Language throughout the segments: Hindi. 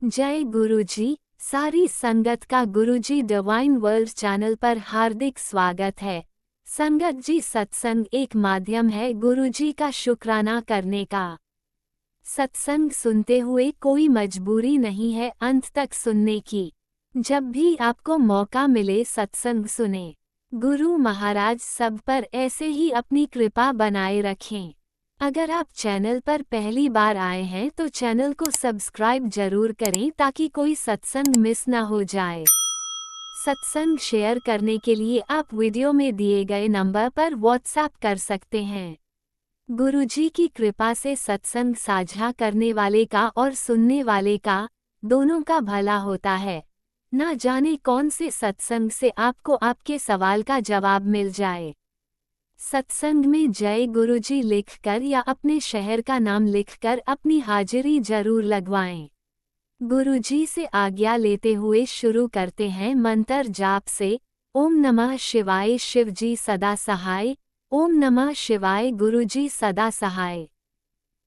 जय गुरुजी। सारी संगत का गुरुजी डिवाइन वर्ल्ड चैनल पर हार्दिक स्वागत है। संगत जी, सत्संग एक माध्यम है गुरुजी का शुक्राना करने का। सत्संग सुनते हुए कोई मजबूरी नहीं है अंत तक सुनने की। जब भी आपको मौका मिले सत्संग सुने। गुरु महाराज सब पर ऐसे ही अपनी कृपा बनाए रखें। अगर आप चैनल पर पहली बार आए हैं तो चैनल को सब्सक्राइब जरूर करें ताकि कोई सत्संग मिस ना हो जाए। सत्संग शेयर करने के लिए आप वीडियो में दिए गए नंबर पर व्हाट्सएप कर सकते हैं। गुरुजी की कृपा से सत्संग साझा करने वाले का और सुनने वाले का दोनों का भला होता है। ना जाने कौन से सत्संग से आपको आपके सवाल का जवाब मिल जाए। सत्संग में जय गुरुजी लिखकर या अपने शहर का नाम लिखकर अपनी हाजिरी जरूर लगवाएं। गुरुजी से आज्ञा लेते हुए शुरू करते हैं मंत्र जाप से। ओम नमः शिवाय, शिवजी सदा सहाय। ओम नमः शिवाय, गुरुजी सदा सहाय।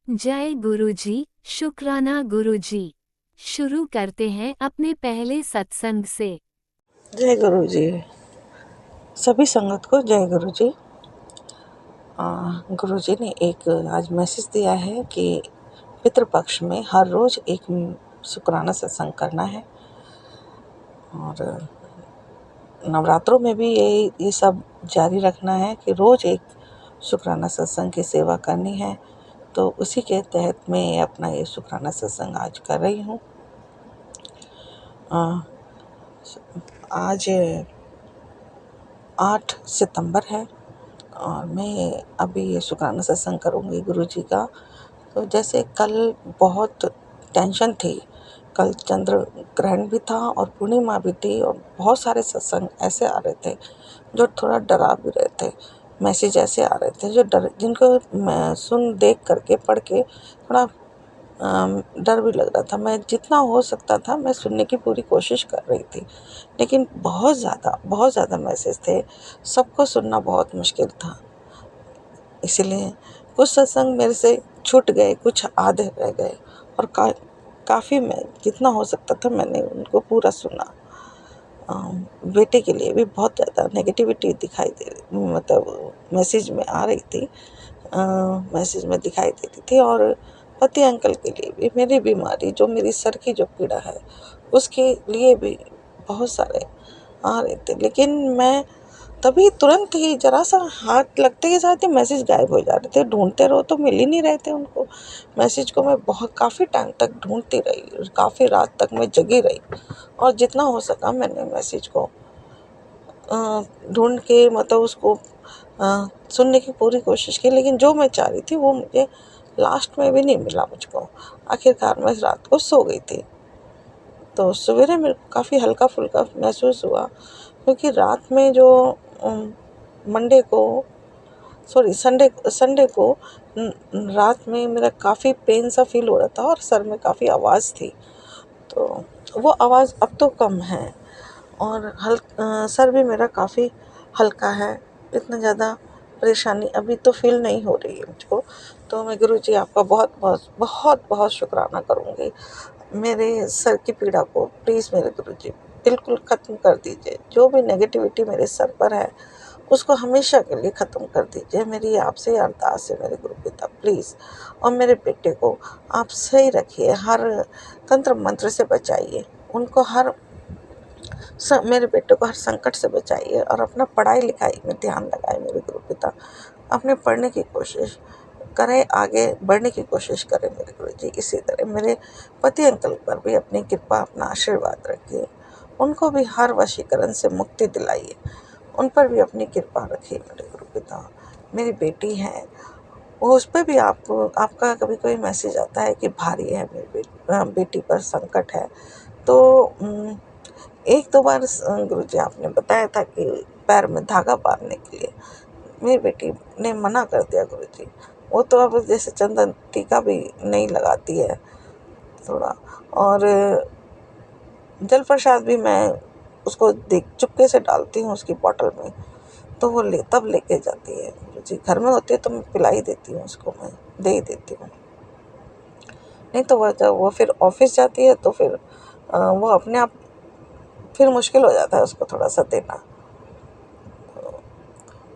जय गुरुजी, शुक्राना गुरुजी। शुरू करते हैं अपने पहले सत्संग से। जय गुरु जी। सभी संगत को जय गुरु जी। गुरु जी ने एक आज मैसेज दिया है कि पितृपक्ष में हर रोज़ एक शुक्राना सत्संग करना है और नवरात्रों में भी ये सब जारी रखना है कि रोज़ एक शुक्राना सत्संग की सेवा करनी है। तो उसी के तहत मैं अपना ये शुक्राना सत्संग आज कर रही हूँ। आज 8 सितंबर है और मैं अभी ये शुक्राना सत्संग करूँगी गुरुजी का। तो जैसे कल बहुत टेंशन थी, कल चंद्र ग्रहण भी था और पूर्णिमा भी थी और बहुत सारे सत्संग ऐसे आ रहे थे जो थोड़ा डरा भी रहे थे। मैसेज ऐसे आ रहे थे जो जिनको मैं सुन देख करके पढ़ के थोड़ा डर भी लग रहा था। मैं जितना हो सकता था मैं सुनने की पूरी कोशिश कर रही थी, लेकिन बहुत ज़्यादा मैसेज थे, सबको सुनना बहुत मुश्किल था। इसीलिए कुछ सत्संग मेरे से छूट गए, कुछ आधे रह गए और काफ़ी मैं जितना हो सकता था मैंने उनको पूरा सुना। बेटे के लिए भी बहुत ज़्यादा नेगेटिविटी दिखाई दे रही, मतलब मैसेज में आ रही थी, मैसेज में दिखाई देती थी। और पति अंकल के लिए भी मेरी बीमारी, जो मेरी सर की जो पीड़ा है उसके लिए भी बहुत सारे आ रहे थे। लेकिन मैं तभी तुरंत ही जरा सा हाथ लगते के साथ ही मैसेज गायब हो जा रहे थे। ढूंढते रहो तो मिल ही नहीं रहे थे उनको। मैसेज को मैं बहुत काफ़ी टाइम तक ढूंढती रही, काफ़ी रात तक मैं जगी रही और जितना हो सका मैंने मैसेज को ढूंढ के मतलब उसको सुनने की पूरी कोशिश की। लेकिन जो मैं चाह रही थी वो मुझे लास्ट में भी नहीं मिला मुझको। आखिरकार मैं रात को सो गई थी। तो सवेरे मेरे को काफ़ी हल्का फुल्का महसूस हुआ, क्योंकि रात में जो मंडे को संडे को रात में मेरा काफ़ी पेन सा फील हो रहा था और सर में काफ़ी आवाज़ थी। तो वो आवाज़ अब तो कम है और सर भी मेरा काफ़ी हल्का है। इतना ज़्यादा परेशानी अभी तो फील नहीं हो रही है मुझको। तो मैं गुरुजी आपका बहुत बहुत बहुत बहुत शुक्राना करूँगी। मेरे सर की पीड़ा को प्लीज़ मेरे गुरुजी बिल्कुल ख़त्म कर दीजिए। जो भी नेगेटिविटी मेरे सर पर है उसको हमेशा के लिए ख़त्म कर दीजिए। मेरी आपसे अरदास है मेरे गुरु पिता, प्लीज़। और मेरे बेटे को आप सही रखिए, हर तंत्र मंत्र से बचाइए उनको, मेरे बेटे को हर संकट से बचाइए और अपना पढ़ाई लिखाई में ध्यान लगाए मेरे गुरु पिता। अपने पढ़ने की कोशिश करें, आगे बढ़ने की कोशिश करें मेरे गुरु जी। इसी तरह मेरे पति अंकल पर भी अपनी कृपा, अपना आशीर्वाद रखिए। उनको भी हर वशीकरण से मुक्ति दिलाइए, उन पर भी अपनी कृपा रखिए मेरे गुरु पिता। मेरी बेटी है, वो उस पर भी आपका कभी कोई मैसेज आता है कि भारी है मेरी बेटी पर संकट है। तो एक दो बार गुरुजी आपने बताया था कि पैर में धागा बांधने के लिए, मेरी बेटी ने मना कर दिया गुरुजी। वो तो अब जैसे चंदन टीका भी नहीं लगाती है थोड़ा, और जल प्रसाद भी मैं उसको चुपके से डालती हूँ उसकी बोतल में, तो वो तब लेके जाती है गुरुजी। घर में होती है तो मैं पिला ही देती हूँ उसको, मैं दे ही देती हूँ। नहीं तो वह जब वो फिर ऑफिस जाती है तो फिर वो अपने आप फिर मुश्किल हो जाता है उसको थोड़ा सा देना।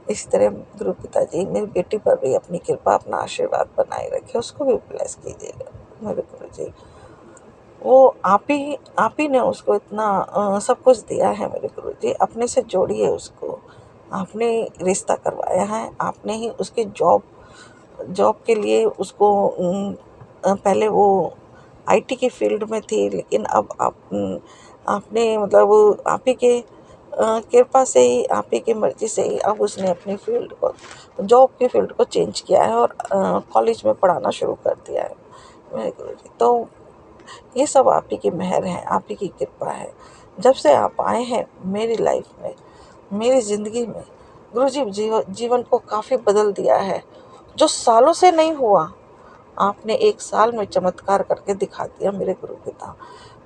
इस तरह गुरु पिताजी मेरी बेटी पर भी अपनी कृपा, अपना आशीर्वाद बनाए रखे, उसको भी ब्लेस कीजिएगा मेरे गुरु जी। वो आप ही ने उसको इतना सब कुछ दिया है मेरे गुरु जी, अपने से जोड़िए उसको। आपने रिश्ता करवाया है, आपने ही उसकी जॉब जॉब के लिए उसको पहले वो आईटी की फील्ड में थी, लेकिन अब आपने मतलब आप ही के कृपा से ही, आप ही की मर्जी से ही अब उसने अपनी फील्ड को, जॉब की फील्ड को चेंज किया है और कॉलेज में पढ़ाना शुरू कर दिया है मेरे गुरु जी। तो ये सब आप ही की मेहर है, आप ही की कृपा है। जब से आप आए हैं मेरी लाइफ में, मेरी ज़िंदगी में, गुरुजी जीवन को काफ़ी बदल दिया है। जो सालों से नहीं हुआ, आपने एक साल में चमत्कार करके दिखा दिया मेरे गुरु पिता।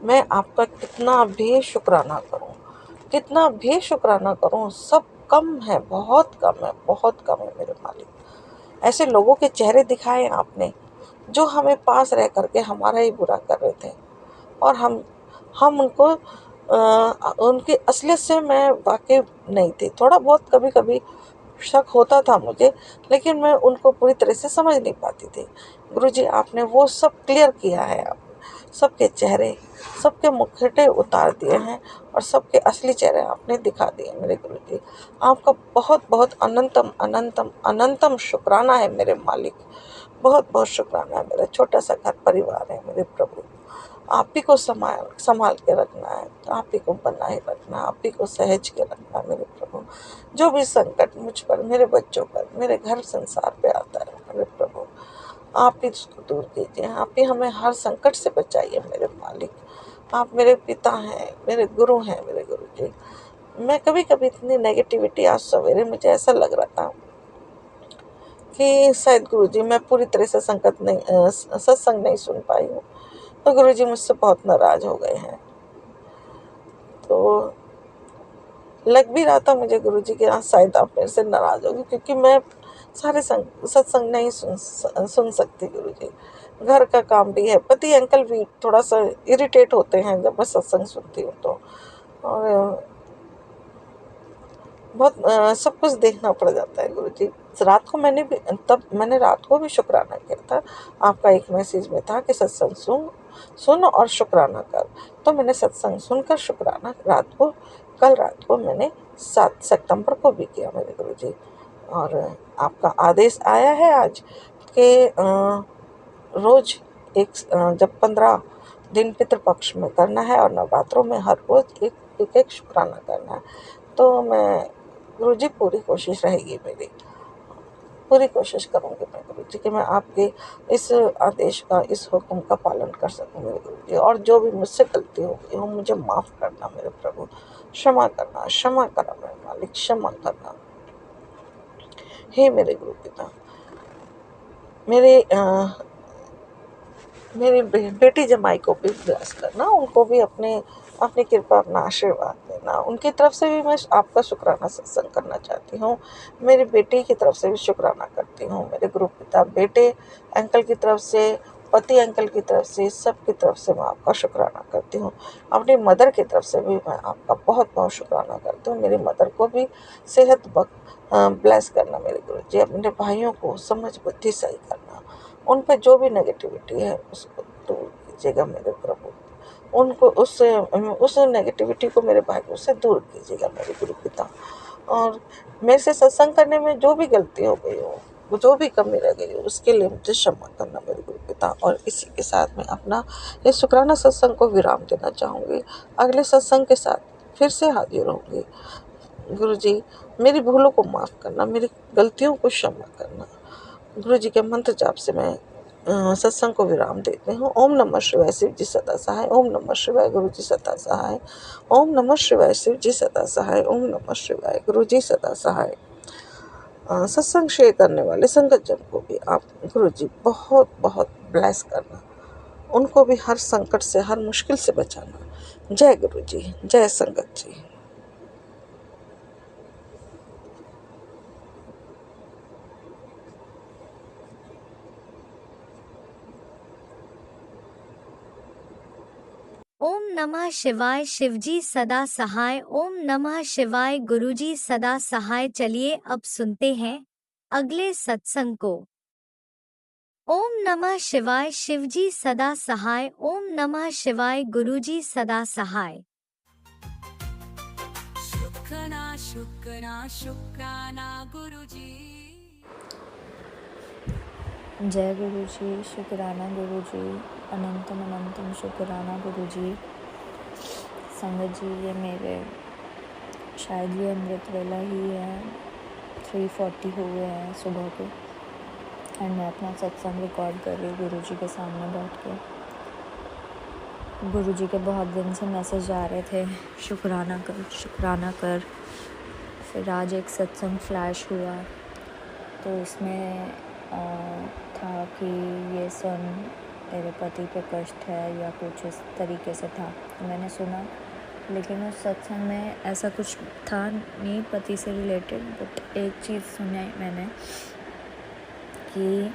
मैं आपका कितना भी शुक्राना करूं, कितना भी शुक्राना करूं, सब कम है, बहुत कम है, बहुत कम है मेरे मालिक। ऐसे लोगों के चेहरे दिखाए आपने जो हमें पास रह करके हमारा ही बुरा कर रहे थे, और हम उनको उनकी असलियत से मैं वाकिफ़ नहीं थी। थोड़ा बहुत कभी-कभी शक होता था मुझे, लेकिन मैं उनको पूरी तरह से समझ नहीं पाती थी। गुरुजी आपने वो सब क्लियर किया है, आप सबके चेहरे, सबके मुखौटे उतार दिए हैं और सबके असली चेहरे आपने दिखा दिए मेरे गुरुजी। आपका बहुत-बहुत अनंतम, अनंतम, अनंतम शुक्राना है मेरे मालिक। बहुत-बहुत शुक्राना है, मेरा छोटा-सा घर परिवार है मेरे प्रभु। आप ही को संभाल संभाल के रखना है, आप ही को बनाए रखना है, आप ही को सहेज के रखना है मेरे प्रभु। जो भी संकट मुझ पर, मेरे बच्चों पर, मेरे घर संसार पे आता है मेरे प्रभु, आप ही उसको दूर कीजिए। आप ही हमें हर संकट से बचाइए मेरे मालिक। आप मेरे पिता हैं, मेरे गुरु हैं मेरे गुरु जी। मैं कभी-कभी इतनी नेगेटिविटी, आज सवेरे मुझे ऐसा लग रहा था कि शायद गुरुजी मैं पूरी तरह से सत्संग नहीं सुन पाई हूँ, तो गुरुजी मुझसे बहुत नाराज़ हो गए हैं। तो लग भी रहा था मुझे गुरुजी कि हाँ, शायद आप मेरे से नाराज़ होंगे, क्योंकि मैं सारे सत्संग नहीं सुन सकती गुरुजी। घर का काम भी है, पति अंकल भी थोड़ा-सा इरिटेट होते हैं जब मैं सत्संग सुनती हूँ तो। और बहुत सब कुछ देखना पड़ जाता है गुरुजी। मैंने रात को भी शुक्राना किया था। आपका एक मैसेज में था कि सत्संग सुन और शुक्राना कर। तो मैंने सत्संग सुनकर शुक्राना कल रात को मैंने 7 सितंबर को भी किया मेरे गुरुजी। और आपका आदेश आया है आज कि रोज़ जब 15 दिन पितृपक्ष में करना है और नवरात्रों में हर रोज़ एक शुक्राना करना है। तो मैं गुरुजी पूरी कोशिश रहेगी मेरी, पूरी कोशिश करूँगी मैं गुरुजी कि मैं आपके इस आदेश का, इस हुक्म का पालन कर सकूँ मेरे गुरुजी। और जो भी मुझसे गलती हो गई हो, मुझे माफ़ करना मेरे प्रभु, क्षमा करना मेरे मालिक, क्षमा करना। हे मेरे गुरु पिता, मेरे मेरी बेटी जमाई को भी ब्लेस करना, उनको भी अपनी कृपा, अपना आशीर्वाद देना। उनकी तरफ से भी मैं आपका शुक्राना सत्संग करना चाहती हूँ। मेरी बेटी की तरफ से भी शुक्राना करती हूँ। मेरे गुरु पिता, बेटे अंकल की तरफ से, पति अंकल की तरफ से, सबकी तरफ से मैं आपका शुक्राना करती हूँ। अपनी मदर की तरफ से भी मैं आपका बहुत-बहुत शुक्राना करती हूँ। मेरी मदर को भी सेहत ब्लेस करना मेरे गुरुजी। अपने भाइयों को समझ बुद्धि सही करना। उन पे जो भी नेगेटिविटी है उसको दूर कीजिएगा मेरे प्रभु। उनको उस नेगेटिविटी को मेरे भाइयों से दूर कीजिएगा मेरे गुरु पिता। और मेरे से सत्संग करने में जो भी गलती हो गई हो, वो जो भी कमी रह गई हो, उसके लिए मुझे क्षमा करना मेरे गुरु पिता। और इसी के साथ मैं अपना इस शुक्राना सत्संग को विराम देना चाहूँगी। अगले सत्संग के साथ फिर से हाजिर होंगी। गुरुजी मेरी भूलों को माफ़ करना, मेरी गलतियों को क्षमा करना। गुरुजी के मंत्र जाप से मैं सत्संग को विराम देते हूँ। ओम नमः शिवाय, शिव जी सदा सहाय। ओम नमः शिवाय, गुरु जी सदा सहाय। ओम नमः शिवाय, शिव जी सदा सहाय। ओम नमः शिवाय, गुरु जी सदा सहाय। सत्संग शेयर करने वाले संगत जन को भी आप गुरु जी बहुत बहुत ब्लेस करना, उनको भी हर संकट से, हर मुश्किल से बचाना। जय गुरु जी, जय संगत जी। नमः शिवाय शिवजी सदा सहाय। ओम नमः शिवाय गुरुजी सदा सहाय। चलिए अब सुनते हैं अगले सत्संग को। ओम नमः शिवाय शिवजी सदा सहाय। ओम नमः शिवाय गुरुजी सदा सहाय। शुक्राना शुक्राना शुक्राना गुरुजी। जय गुरुजी, शुक्राना गुरुजी, अनंतम अनंतम शुक्राना गुरुजी। संगत जी, ये मेरे शायद ये अमृत वेला ही है, 3:40 हुए हैं सुबह के, एंड मैं अपना सत्संग रिकॉर्ड कर रही हूँ गुरुजी के सामने बैठ के। गुरुजी के बहुत दिन से मैसेज आ रहे थे, शुक्राना कर शुक्राना कर। फिर आज एक सत्संग फ्लैश हुआ तो इसमें था कि ये सुन, तेरे पति पे कष्ट है या कुछ इस तरीके से था। तो मैंने सुना, लेकिन उस सत्संग में ऐसा कुछ था नहीं पति से रिलेटेड। बट एक चीज़ सुनी मैंने कि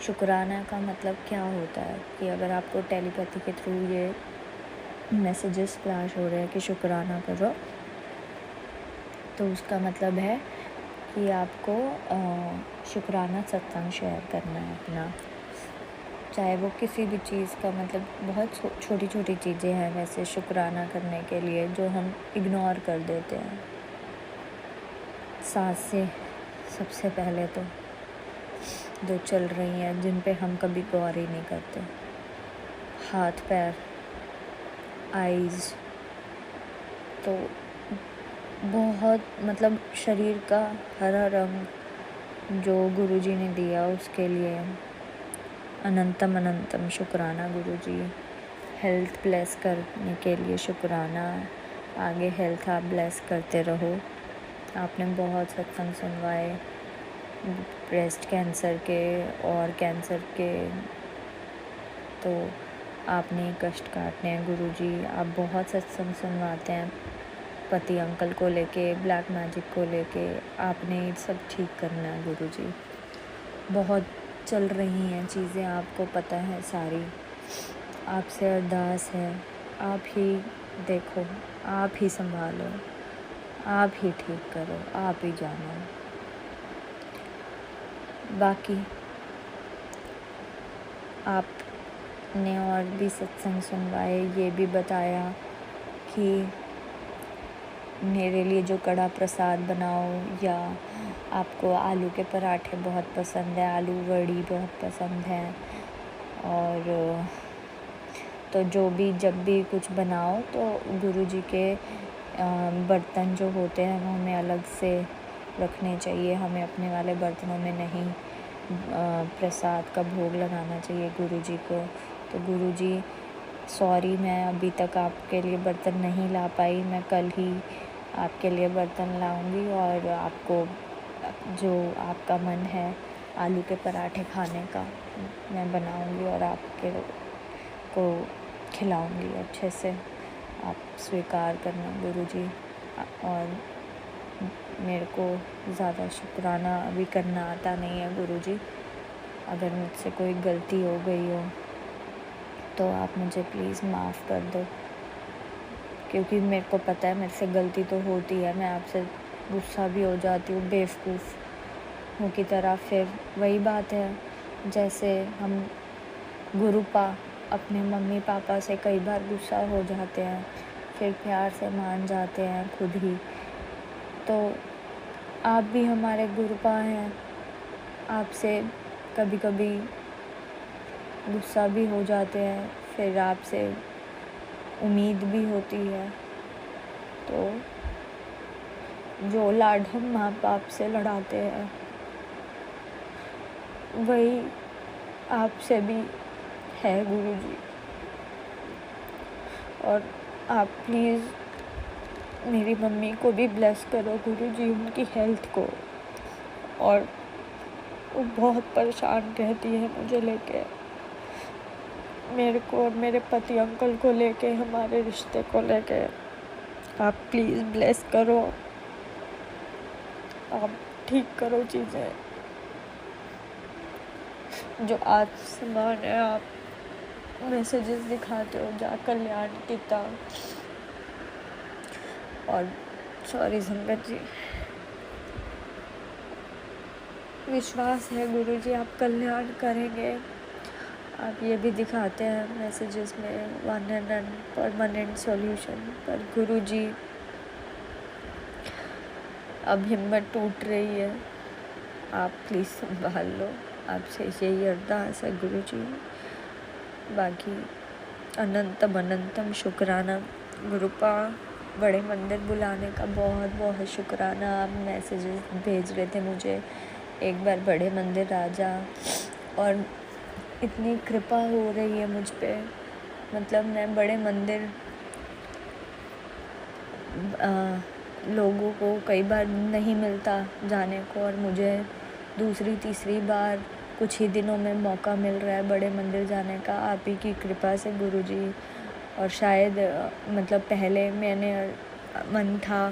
शुक्राना का मतलब क्या होता है, कि अगर आपको टेलीपैथी के थ्रू ये मैसेजेस फ्लैश हो रहे हैं कि शुक्राना करो, तो उसका मतलब है कि आपको शुक्राना सत्संग शेयर करना है अपना, चाहे वो किसी भी चीज़ का। मतलब बहुत छोटी छोटी चीज़ें हैं वैसे शुक्राना करने के लिए, जो हम इग्नोर कर देते हैं। सांसें सबसे पहले तो जो चल रही हैं, जिन पे हम कभी गौर ही नहीं करते। हाथ पैर, आईज़, तो बहुत मतलब शरीर का हरा रंग जो गुरुजी ने दिया उसके लिए अनंतम अनंतम शुक्राना गुरुजी। हेल्थ ब्लेस करने के लिए शुक्राना, आगे हेल्थ आप ब्लेस करते रहो। आपने बहुत सत्संग सुनवाए ब्रेस्ट कैंसर के और कैंसर के, तो आपने कष्ट काटने हैं गुरुजी। आप बहुत सत्संग सुनवाते हैं पति अंकल को लेके, ब्लैक मैजिक को लेके, आपने सब ठीक करना है गुरुजी। बहुत चल रही हैं चीज़ें, आपको पता है सारी। आपसे अरदास है, आप ही देखो, आप ही संभालो, आप ही ठीक करो, आप ही जानो। बाकी आपने और भी सत्संग सुनवाए, ये भी बताया कि मेरे लिए जो कड़ा प्रसाद बनाओ, या आपको आलू के पराठे बहुत पसंद है, आलू वड़ी बहुत पसंद है, और तो जो भी जब भी कुछ बनाओ तो गुरुजी के बर्तन जो होते हैं वो हमें अलग से रखने चाहिए। हमें अपने वाले बर्तनों में नहीं प्रसाद का भोग लगाना चाहिए गुरुजी को। तो गुरुजी सॉरी, मैं अभी तक आपके लिए बर्तन नहीं ला पाई, मैं कल ही आपके लिए बर्तन लाऊंगी, और आपको जो आपका मन है आलू के पराठे खाने का मैं बनाऊंगी और आपके को खिलाऊंगी अच्छे से। आप स्वीकार करना गुरुजी। और मेरे को ज़्यादा शुक्राना अभी करना आता नहीं है गुरुजी। अगर मुझसे कोई गलती हो गई हो तो आप मुझे प्लीज़ माफ़ कर दो, क्योंकि मेरे को पता है मेरे से गलती तो होती है। मैं आपसे गुस्सा भी हो जाती हूँ बेवकूफ़ की तरह। फिर वही बात है, जैसे हम गुरुपा अपने मम्मी पापा से कई बार गुस्सा हो जाते हैं, फिर प्यार से मान जाते हैं खुद ही। तो आप भी हमारे गुरुपा हैं, आपसे कभी कभी गुस्सा भी हो जाते हैं, फिर आपसे उम्मीद भी होती है। तो जो लाड हम माँ बाप से लड़ाते हैं वही आपसे भी है गुरुजी। और आप प्लीज़ मेरी मम्मी को भी ब्लेस करो गुरुजी, उनकी हेल्थ को। और वो बहुत परेशान रहती है मुझे लेके, मेरे को और मेरे पति अंकल को लेके, हमारे रिश्ते को लेके। आप प्लीज़ ब्लेस करो, आप ठीक करो चीज़ें। जो आज सामान है आप मैसेजेस दिखाते हो जा कल्याण पिता। और सॉरी संगत जी, विश्वास है गुरु जी आप कल्याण करेंगे। आप ये भी दिखाते हैं मैसेजेस में 100 परमानेंट सॉल्यूशन, पर गुरु जी अब हिम्मत टूट रही है, आप प्लीज़ संभाल लो। आपसे यही अरदास है गुरु जी। बाकी अनंतम अनंतम शुक्राना गुरुपा, बड़े मंदिर बुलाने का बहुत बहुत शुक्राना। आप मैसेजेस भेज रहे थे मुझे, एक बार बड़े मंदिर आ जा, और इतनी कृपा हो रही है मुझ पे। मतलब मैं बड़े मंदिर लोगों को कई बार नहीं मिलता जाने को, और मुझे दूसरी तीसरी बार कुछ ही दिनों में मौका मिल रहा है बड़े मंदिर जाने का, आप ही की कृपा से गुरुजी। और शायद मतलब पहले मैंने मन था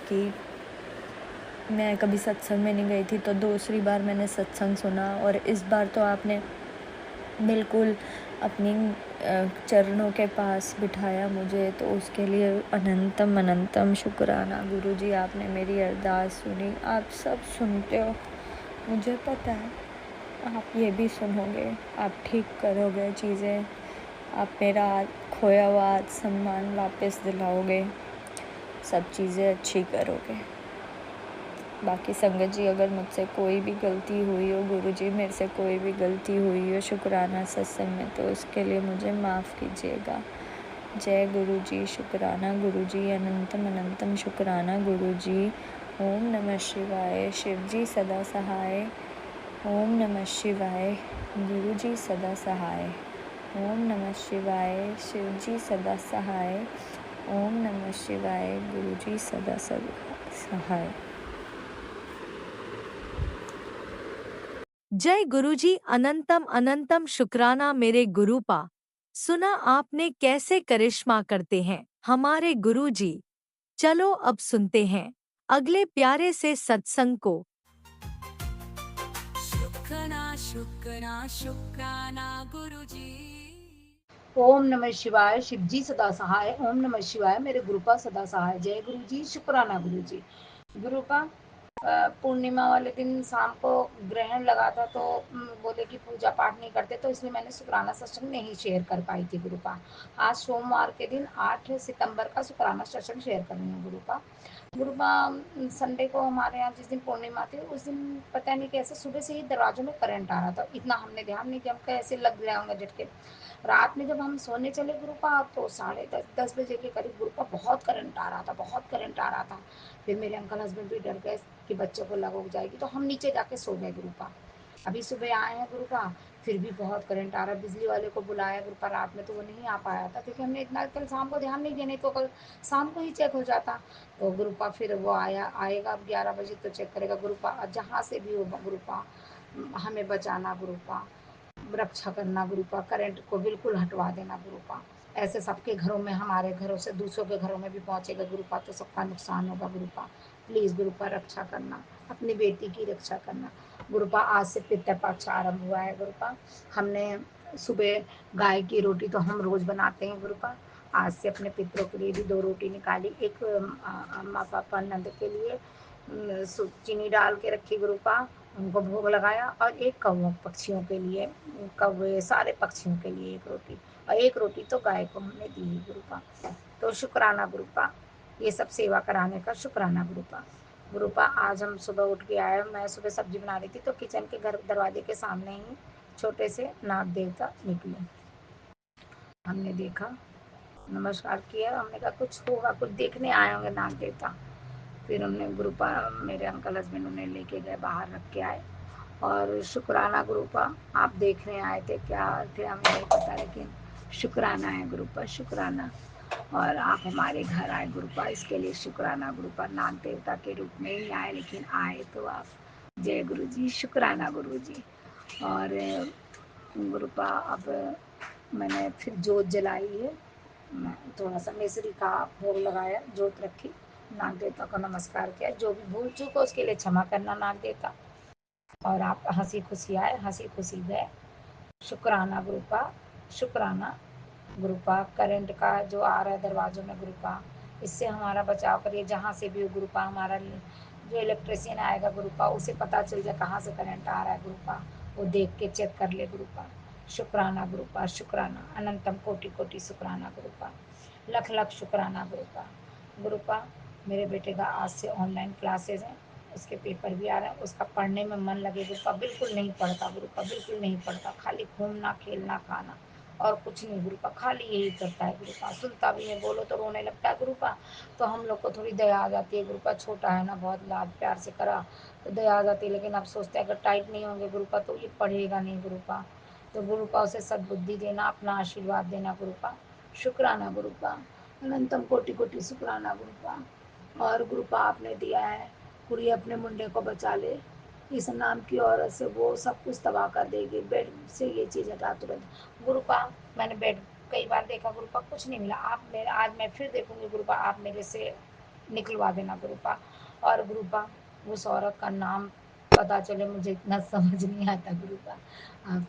कि मैं कभी सत्संग में नहीं गई थी, तो दूसरी बार मैंने सत्संग सुना, और इस बार तो आपने बिल्कुल अपनी चरणों के पास बिठाया मुझे, तो उसके लिए अनंतम अनंतम शुक्राना गुरुजी। आपने मेरी अरदास सुनी, आप सब सुनते हो, मुझे पता है आप ये भी सुनोगे, आप ठीक करोगे चीज़ें, आप मेरा खोया हुआ सम्मान वापस दिलाओगे, सब चीज़ें अच्छी करोगे। बाकी संगत जी, अगर मुझसे कोई भी गलती हुई हो गुरुजी, मेरे से कोई भी गलती हुई हो शुक्राना सत्संग में, तो उसके लिए मुझे माफ़ कीजिएगा। जय गुरुजी, शुक्राना गुरुजी, अनंतम अनंतम शुक्राना गुरुजी। ओम नमः शिवाय, शिव जी सदा सहाय। ओम नमः शिवाय, गुरुजी सदा सहाय। ओम नमः शिवाय, शिव जी सदा सहाय। ओम नमः शिवाय, गुरुजी सदा सहाय। जय गुरुजी, अनंतम अनंतम शुक्राना मेरे गुरुपा। सुना आपने कैसे करिश्मा करते हैं हमारे गुरुजी। चलो अब सुनते हैं अगले प्यारे से सत्संग को। शुक्राना शुक्राना शुक्राना गुरुजी। ओम नमः शिवाय, शिवजी सदा सहाय। ओम नमः शिवाय, मेरे गुरुपा सदा सहाय। जय गुरु जी, शुक्राना गुरु जी। गुरुपा पूर्णिमा वाले दिन शाम को ग्रहण लगा था, तो बोले कि पूजा पाठ नहीं करते, तो इसलिए मैंने शुक्राना सत्संग नहीं शेयर कर पाई थी गुरुपा। आज सोमवार के दिन 8 सितंबर का शुक्राना सत्संग शेयर कर रही हूँ गुरुपा। गुरुपा संडे को हमारे यहाँ जिस दिन पूर्णिमा थी, उस दिन पता नहीं कैसे सुबह से ही दरवाजों में करंट आ रहा था। इतना हमने ध्यान नहीं दिया, हम कैसे लग गया होंगे झटके। रात में जब हम सोने चले गुरुपा, तो 10:30 बजे के करीब गुरुपा बहुत करंट आ रहा था, बहुत करंट आ रहा था। फिर मेरे अंकल हस्बैंड भी डर गए कि बच्चों को लग जाएगी, तो हम नीचे जाके सो गए गुरुपा। अभी सुबह आए हैं गुरुपा, फिर भी बहुत करंट आ रहा है। बिजली वाले को बुलाया गुरुपा रात में, तो वो नहीं आ पाया था, क्योंकि हमने इतना कल शाम को ध्यान नहीं दिया, नहीं तो कल शाम को ही चेक हो जाता। तो गुरुपा फिर वो आएगा अब 11 बजे, तो चेक करेगा गुरुपा। जहाँ से भी हो गुरुपा, हमें बचाना गुरुपा, रक्षा करना गुरुपा, करंट को बिल्कुल हटवा देना गुरुपा। ऐसे सबके घरों में, हमारे घरों से दूसरों के घरों में भी पहुंचेगा गुरुपा, तो सबका नुकसान होगा गुरुपा। प्लीज़ गुरुपा रक्षा करना, अपनी बेटी की रक्षा करना गुरुपा। आज से पितृपक्ष आरंभ हुआ है गुरुपा। हमने सुबह गाय की रोटी तो हम रोज़ बनाते हैं गुरुपा। आज से अपने पितरों के लिए भी 2 रोटी निकाली, एक अम्मा पापा नंद के लिए चीनी डाल के रखी गुरुपा, उनको भोग लगाया, और एक कौओं पक्षियों के लिए, कौवे सारे पक्षियों के लिए एक रोटी, और एक रोटी तो गाय को हमने दी गुरुपा। तो शुक्राना गुरुपा, ये सब सेवा कराने का शुक्राना गुरुपा। गुरुपा आज हम सुबह उठ के आए, मैं सुबह सब्जी बना रही थी, तो किचन के घर दरवाजे के सामने ही छोटे से नाग देवता निकले। हमने देखा, नमस्कार किया, हमने कहा कुछ होगा, कुछ देखने आए होंगे नाग देवता। फिर हमने गुरुपा, मेरे अंकल हस्बैंड उन्हें लेके गए, बाहर रख के आए। और शुक्राना गुरुपा, आप देखने आए थे क्या थे हमें नहीं पता, लेकिन शुक्राना है गुरुपा, शुक्राना। और आप हमारे घर आए गुरुपा, इसके लिए शुक्राना गुरुपा। नाग देवता के रूप में ही आए, लेकिन आए तो आप। जय गुरु जी, शुक्राना गुरु जी। और गुरुपा अब मैंने फिर जोत जलाई है, मैं थोड़ा सा मिश्री का भोग लगाया, जोत रखी, नाग देवता को नमस्कार किया। जो भी भूल चूक हो उसके लिए क्षमा करना नाग देवता। और आप हंसी खुशी आए, हंसी खुशी गए, शुक्राना गुरुपा। शुक्राना गुरुपा। करंट का जो आ रहा है दरवाजों में गुरुपा, इससे हमारा बचाव करिए। जहाँ से भी गुरुपा हमारा जो इलेक्ट्रिशियन आएगा गुरुपा, उसे पता चल जाए कहाँ से करंट आ रहा है गुरुपा, वो देख के चेक कर ले गुरुपा। शुक्राना गुरुपा, शुक्राना अनंतम कोटि कोटि शुक्राना गुरुपा, लख लख शुक्राना गुरुपा। गुरुपा मेरे बेटे का आज से ऑनलाइन क्लासेस हैं, उसके पेपर भी आ रहे हैं, उसका पढ़ने में मन लगे गुरुपा। बिल्कुल नहीं पढ़ता गुरुपा, बिल्कुल नहीं पढ़ता, खाली घूमना खेलना खाना और कुछ नहीं गुरुपा, खाली यही करता है गुरुपा। सुनता भी नहीं, बोलो तो रोने लगता है गुरुपा। तो हम लोग को थोड़ी दया आ जाती है गुरुपा, छोटा है ना, बहुत लाड प्यार से करा तो दया आ जाती है। लेकिन अब सोचते हैं अगर टाइट नहीं होंगे गुरुपा तो ये पढ़ेगा नहीं गुरुपा। तो गुरुपा उसे सद्बुद्धि देना, अपना आशीर्वाद देना गुरुपा। शुक्राना गुरुपा, अनंतम कोटि कोटि शुक्राना गुरुपा। और गुरुपा आपने दिया है, कुड़ी अपने मुंडे को बचा ले, इस नाम की औरत से वो सब कुछ तबाह कर देगी। बेड से ये चीज़ हटा तुरंत गुरुपा। मैंने बेड कई बार देखा गुरुपा, कुछ नहीं मिला। आप मेरे, आज मैं फिर देखूंगी गुरुपा, आप मेरे से निकलवा देना गुरुपा। और गुरुपा उस औरत का नाम पता चले, मुझे इतना समझ नहीं आता गुरुपा। आप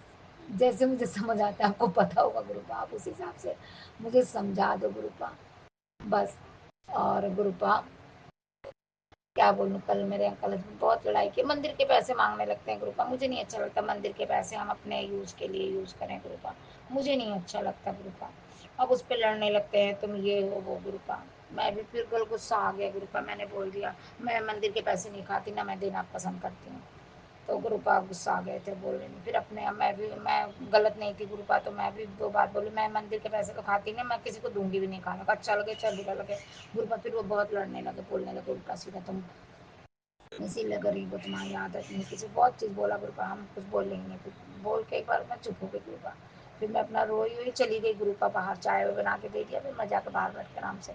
जैसे मुझे समझ आता है, आपको पता होगा गुरुपा, आप उस हिसाब से मुझे समझा दो गुरुपा बस। और गुरुपा क्या बोलूँ, कल मेरे अंकल हस्बैंड बहुत लड़ाई की, मंदिर के पैसे मांगने लगते हैं गुरुपा। मुझे नहीं अच्छा लगता मंदिर के पैसे हम अपने यूज के लिए यूज करें गुरुपा, मुझे नहीं अच्छा लगता गुरुपा। अब उस पर लड़ने लगते हैं, तुम ये हो वो गुरुपा। मैं भी फिर कल गुस्सा आ गया गुरुपा, मैंने बोल दिया मैं मंदिर के पैसे नहीं खाती, ना मैं देना पसंद करती हूँ। तो गुरुपा गुस्सा आ गए थे, बोल रहे नहीं। फिर अपने मैं गलत नहीं थी गुरुपा, तो मैं भी दो बात बोली, मैं मंदिर के पैसे तो खाती नहीं, मैं किसी को दूंगी भी नहीं खाना का। चल गए, चल बुरा लगे गुरुपा। फिर वो बहुत लड़ने लगे, बोलने लगे उल्टा सीधा, तुम इसीलिए गरीब हो, तुम्हारी आदत नहीं। किसी बहुत चीज़ बोला गुरुपा, हम कुछ बोलेंगे, फिर बोल के एक बार मैं चुप हो गई गुरुपा। फिर मैं अपना रोई हुई चली गई गुरुपा बाहर, चाय बना के दे दिया। फिर मैं जाकर बाहर बैठ के आराम से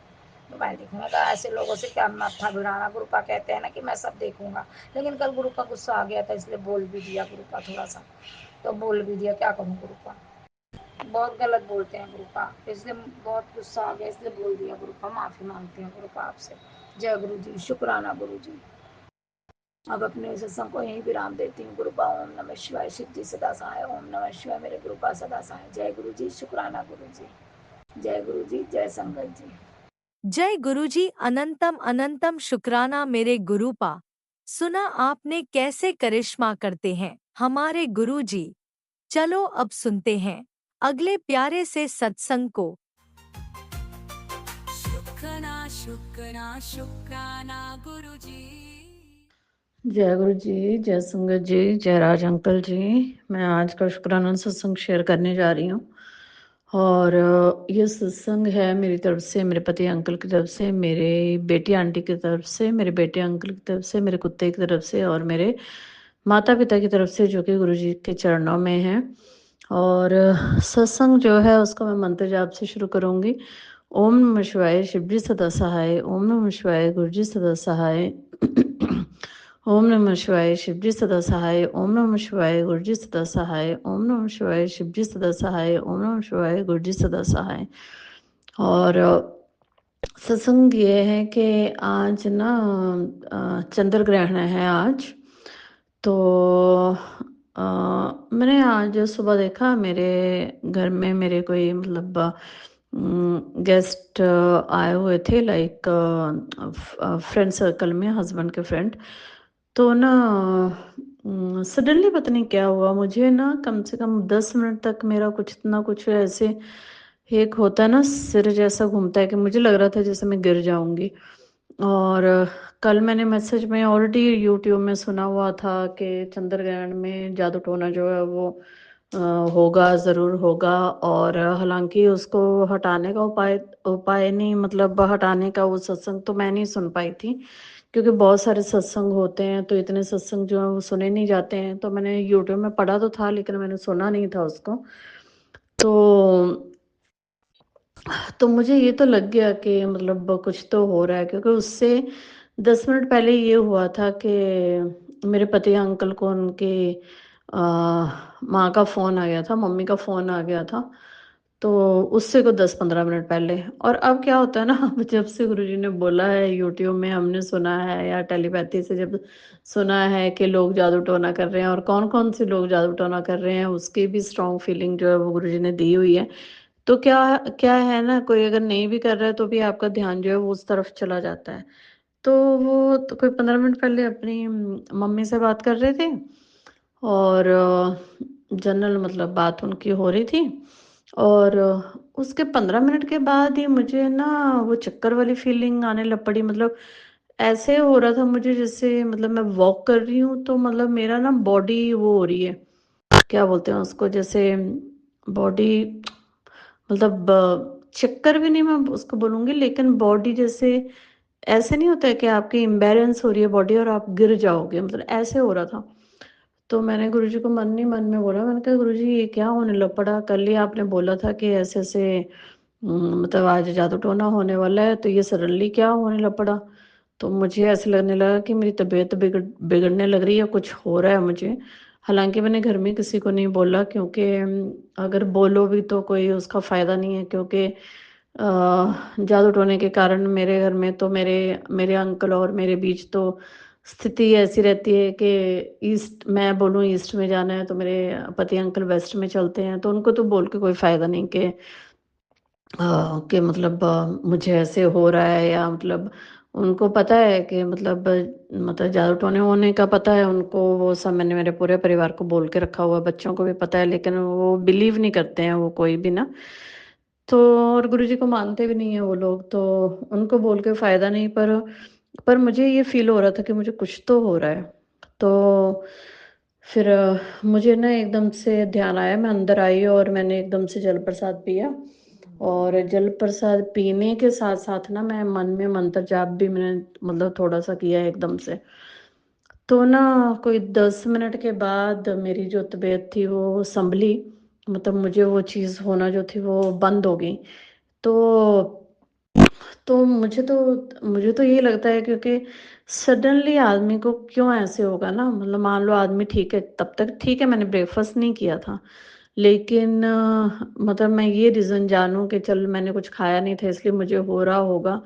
मोबाइल देखूंगा। तो ऐसे लोगों से क्या माथा भिड़ाना गुरुपा, कहते हैं ना कि मैं सब देखूंगा। लेकिन कल गुरुपा गुस्सा आ गया था, इसलिए बोल भी दिया गुरुपा थोड़ा सा, तो बोल भी दिया, क्या करूँ गुरुपा, बहुत गलत बोलते हैं गुरुपा, इसलिए बहुत गुस्सा आ गया, इसलिए बोल दिया गुरुपा। माफ़ी मांगती हूँ गुरुपा आपसे। जय गुरु जी, शुक्राना गुरु जी। अब अपने सत्संग को यहीं विराम देती हूँ गुरुपा। ओम नमः शिवाय, शिव जी सदा सहाय। ओम नमः शिवाय, मेरे गुरुपा सदा सहाय। जय गुरु जी, शुक्राना गुरु जी। जय गुरु जी, जय संगत जी। जय गुरुजी, अनंतम अनंतम शुक्राना मेरे गुरुपा। सुना आपने कैसे करिश्मा करते हैं हमारे गुरुजी। चलो अब सुनते हैं अगले प्यारे से सत्संग को। शुक्राना शुक्राना शुक्राना गुरुजी। जय गुरु जी, जय संगत जी, जय राज अंकल जी। मैं आज का शुक्राना सत्संग शेयर करने जा रही हूँ। और ये सत्संग है मेरी तरफ से, मेरे पति अंकल की तरफ से, मेरे बेटी आंटी की तरफ से, मेरे बेटे अंकल की तरफ से, मेरे कुत्ते की तरफ से और मेरे माता पिता की तरफ से, जो कि गुरु जी के चरणों में हैं। और सत्संग जो है उसको मैं मंत्र जाप से शुरू करूँगी। ओम नमः शिवाय, शिव जी सदा सहाय। ओम नमः शिवाय, गुरु जी सदा सहाय। ओम नमः शिवाय, शिव जी सदा सहाय। ओम नमः शिवाय, गुरु जी सदा सहाय। ओम नमः शिवाय, शिव जी सदा सहाय। ओम नमः शिवाय, गुरु जी सदा सहाय। और सत्संग ये है कि आज ना चंद्र ग्रहण है आज। तो मैंने आज सुबह देखा मेरे घर में मेरे कोई मतलब गेस्ट आए हुए थे, लाइक फ्रेंड सर्कल में, हस्बैंड के फ्रेंड। तो ना सडनली पता नहीं क्या हुआ, मुझे ना कम से कम 10 मिनट तक मेरा कुछ ना कुछ ऐसे एक होता है ना, सिर जैसा घूमता है कि मुझे लग रहा था जैसे मैं गिर जाऊंगी। और कल मैंने मैसेज में ऑलरेडी यूट्यूब में सुना हुआ था कि चंद्र ग्रहण में जादू टोना जो है वो होगा, ज़रूर होगा। और हालांकि उसको हटाने का उपाय उपाय नहीं, मतलब हटाने का वो सत्संग तो मैं नहीं सुन पाई थी, क्योंकि बहुत सारे सत्संग होते हैं तो इतने सत्संग जो है वो सुने नहीं जाते हैं। तो मैंने यूट्यूब में पढ़ा तो था लेकिन मैंने सुना नहीं था उसको। तो मुझे ये तो लग गया कि मतलब कुछ तो हो रहा है, क्योंकि उससे 10 मिनट पहले ये हुआ था कि मेरे पति अंकल को उनके माँ का फ़ोन आ गया था, मम्मी का फ़ोन आ गया था। तो उससे को 10-15 मिनट पहले। और अब क्या होता है ना, अब जब से गुरुजी ने बोला है, यूट्यूब में हमने सुना है या टेलीपैथी से जब सुना है कि लोग जादू टोना कर रहे हैं और कौन-कौन से लोग जादू टोना कर रहे हैं, उसकी भी स्ट्रॉन्ग फीलिंग जो है वो गुरुजी ने दी हुई है। तो क्या क्या है ना, कोई अगर नहीं भी कर रहा है तो भी आपका ध्यान जो है वो उस तरफ चला जाता है। तो वो तो कोई 15 मिनट पहले अपनी मम्मी से बात कर रहे थे और जनरल मतलब बात उनकी हो रही थी और उसके 15 मिनट के बाद ही मुझे ना वो चक्कर वाली फीलिंग आने लग पड़ी। मतलब ऐसे हो रहा था मुझे जैसे मतलब मैं वॉक कर रही हूँ तो मतलब मेरा ना बॉडी वो हो रही है, क्या बोलते हैं उसको, जैसे बॉडी मतलब चक्कर भी नहीं मैं उसको बोलूँगी, लेकिन बॉडी जैसे ऐसे नहीं होता है कि आपकी इम्बैलेंस हो रही है बॉडी और आप गिर जाओगे, मतलब ऐसे हो रहा था। तो मैंने गुरुजी को मन ही मन में बोला, मैंने कहा गुरुजी ये क्या होने लग पड़ा, कल ही आपने बोला था कि ऐसे ऐसे मतलब आज जादू टोना होने वाला है, तो ये सडनली क्या होने लग पड़ा। तो मुझे ऐसे लगने लगा कि मेरी तबीयत बिगड़ने लग रही है, कुछ हो रहा है मुझे। हालांकि मैंने घर में किसी को नहीं बोला, क्योंकि अगर बोलो भी तो कोई उसका फ़ायदा नहीं है, क्योंकि जादू टोने के कारण मेरे घर में तो मेरे मेरे अंकल और मेरे बीच तो स्थिति ऐसी रहती है कि ईस्ट मैं बोलूँ ईस्ट में जाना है तो मेरे पति अंकल वेस्ट में चलते हैं, तो उनको तो बोल के कोई फ़ायदा नहीं कि मतलब मुझे ऐसे हो रहा है, या मतलब उनको पता है कि मतलब जादू टोने होने का पता है उनको, वो सब मैंने मेरे पूरे परिवार को बोल के रखा हुआ है, बच्चों को भी पता है, लेकिन वो बिलीव नहीं करते हैं वो कोई भी ना। तो और गुरुजी को मानते भी नहीं है वो लोग, तो उनको बोल के फ़ायदा नहीं। पर मुझे ये फ़ील हो रहा था कि मुझे कुछ तो हो रहा है। तो फिर मुझे ना एकदम से ध्यान आया, मैं अंदर आई और मैंने एकदम से जल प्रसाद पिया। और जल प्रसाद पीने के साथ साथ ना मैं मन में मंत्र जाप भी मैंने मतलब थोड़ा सा किया एकदम से। तो ना कोई 10 मिनट के बाद मेरी जो तबीयत थी वो संभली, मतलब मुझे वो चीज़ होना जो थी वो बंद हो गई। तो तो मुझे तो यही लगता है, क्योंकि सडनली आदमी को क्यों ऐसे होगा ना, मतलब मान लो आदमी ठीक है, तब तक ठीक है, मैंने ब्रेकफास्ट नहीं किया था, लेकिन मतलब मैं ये रीज़न जानूं कि चल मैंने कुछ खाया नहीं था इसलिए मुझे हो रहा होगा।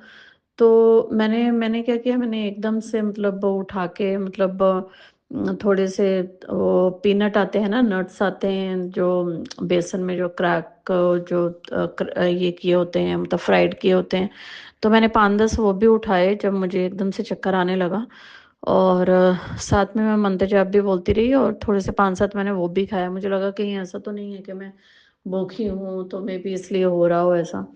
तो मैंने क्या किया, मैंने एकदम से मतलब उठा के मतलब थोड़े से वो पीनट आते हैं ना, नट्स आते हैं जो बेसन में जो क्रैक जो ये किए होते हैं, मतलब फ्राइड किए होते हैं, तो मैंने 5-10 वो भी उठाए जब मुझे एकदम से चक्कर आने लगा। और साथ में मैं मंत्र जाप भी बोलती रही और थोड़े से 5-7 मैंने वो भी खाया। मुझे लगा कहीं ऐसा तो नहीं है कि मैं भूखी हूँ तो मे बी इसलिए हो रहा हो ऐसा।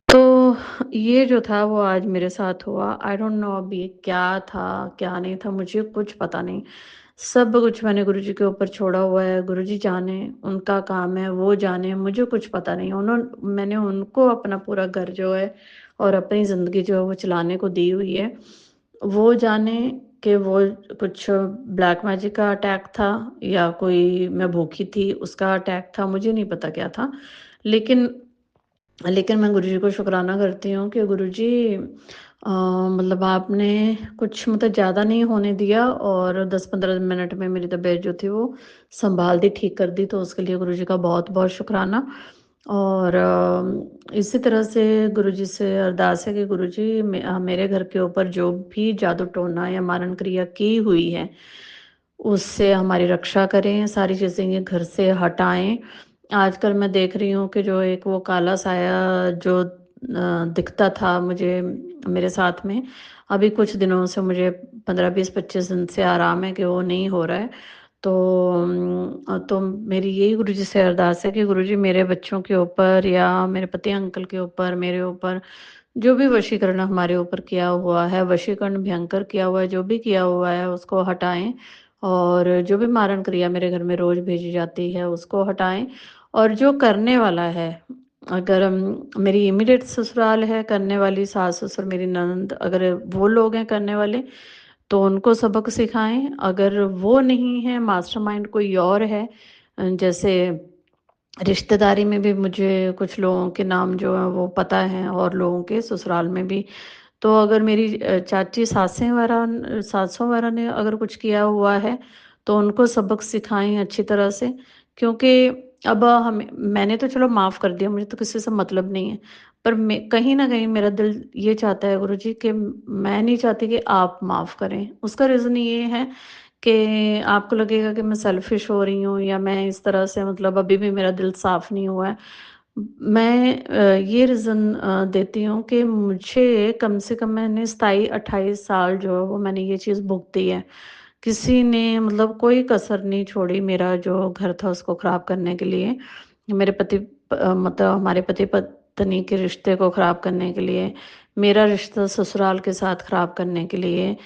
तो ये जो था वो आज मेरे साथ हुआ। आई डोंट नो अब ये क्या था, क्या नहीं था, मुझे कुछ पता नहीं। सब कुछ मैंने गुरुजी के ऊपर छोड़ा हुआ है, गुरुजी जाने, उनका काम है, वो जाने, मुझे कुछ पता नहीं। मैंने उनको अपना पूरा घर जो है और अपनी ज़िंदगी जो है वो चलाने को दी हुई है। वो जाने कि वो कुछ ब्लैक मैजिक का अटैक था या कोई मैं भूखी थी उसका अटैक था, मुझे नहीं पता क्या था। लेकिन लेकिन मैं गुरुजी को शुक्राना करती हूँ कि गुरुजी मतलब आपने कुछ मतलब ज़्यादा नहीं होने दिया और 10-15 मिनट में मेरी तबीयत जो थी वो संभाल दी, ठीक कर दी, तो उसके लिए गुरुजी का बहुत बहुत शुक्राना। और इसी तरह से गुरुजी से अरदास है कि गुरुजी मेरे घर के ऊपर जो भी जादू टोना या मारण क्रिया की हुई है उससे हमारी रक्षा करें, सारी चीज़ें ये घर से हटाएं। आजकल मैं देख रही हूँ कि जो एक वो काला साया जो दिखता था मुझे मेरे साथ में, अभी कुछ दिनों से मुझे 15-20-25 दिन से आराम है कि वो नहीं हो रहा है। तो मेरी यही गुरुजी से अरदास है कि गुरुजी मेरे बच्चों के ऊपर या मेरे पति अंकल के ऊपर, मेरे ऊपर जो भी वशीकरण हमारे ऊपर किया हुआ है, वशीकरण भयंकर किया हुआ है, जो भी किया हुआ है उसको हटाएं। और जो भी मारण क्रिया मेरे घर में रोज भेजी जाती है उसको हटाएं। और जो करने वाला है, अगर मेरी इमीडिएट ससुराल है करने वाली, सास ससुर मेरी ननद, अगर वो लोग हैं करने वाले तो उनको सबक सिखाएं। अगर वो नहीं है, मास्टरमाइंड कोई और है, जैसे रिश्तेदारी में भी मुझे कुछ लोगों के नाम जो है वो पता है और लोगों के ससुराल में भी, तो अगर मेरी चाची सासों वगैरह ने अगर कुछ किया हुआ है तो उनको सबक सिखाएं अच्छी तरह से। क्योंकि अब मैंने तो चलो माफ़ कर दिया, मुझे तो किसी से मतलब नहीं है। पर मैं कहीं न कहीं मेरा दिल ये चाहता है गुरुजी कि मैं नहीं चाहती कि आप माफ़ करें। उसका रीज़न ये है कि आपको लगेगा कि मैं सेल्फ़िश हो रही हूँ या मैं इस तरह से मतलब अभी भी मेरा दिल साफ़ नहीं हुआ है। मैं ये रीज़न देती हूँ कि मुझे कम से कम मैंने 27-28 साल जो है वो मैंने ये चीज़ भुगती है। किसी ने मतलब कोई कसर नहीं छोड़ी मेरा जो घर था उसको ख़राब करने के लिए। मेरे मतलब हमारे पति-पत्नी के रिश्ते को ख़राब करने के लिए, मेरा रिश्ता ससुराल के साथ ख़राब करने के लिए।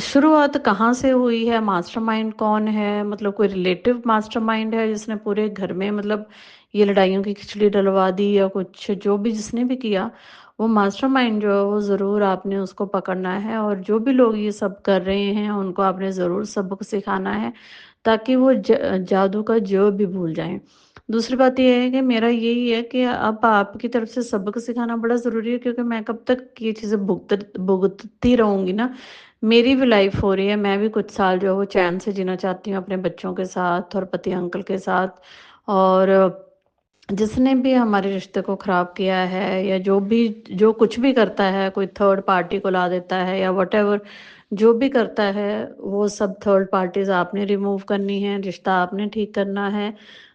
शुरुआत कहाँ से हुई है, मास्टरमाइंड कौन है, मतलब कोई रिलेटिव मास्टरमाइंड है जिसने पूरे घर में मतलब ये लड़ाइयों की खिचड़ी डलवा दी या कुछ जो भी जिसने भी किया, वो मास्टरमाइंड जो है वो ज़रूर आपने उसको पकड़ना है और जो भी लोग ये सब कर रहे हैं उनको आपने ज़रूर सबक सिखाना है ताकि वो जादू का जो भी भूल जाएँ। दूसरी बात ये है कि मेरा यही है कि अब आपकी तरफ से सबक सिखाना बड़ा ज़रूरी है क्योंकि मैं कब तक ये चीज़ें भुगतती रहूँगी ना, मेरी भी लाइफ हो रही है, मैं भी कुछ साल जो है वो चैन से जीना चाहती हूँ अपने बच्चों के साथ और पति अंकल के साथ। और जिसने भी हमारे रिश्ते को ख़राब किया है या जो कुछ भी करता है, कोई थर्ड पार्टी को ला देता है या व्हाटएवर जो भी करता है, वो सब थर्ड पार्टीज़ आपने रिमूव करनी है, रिश्ता आपने ठीक करना है।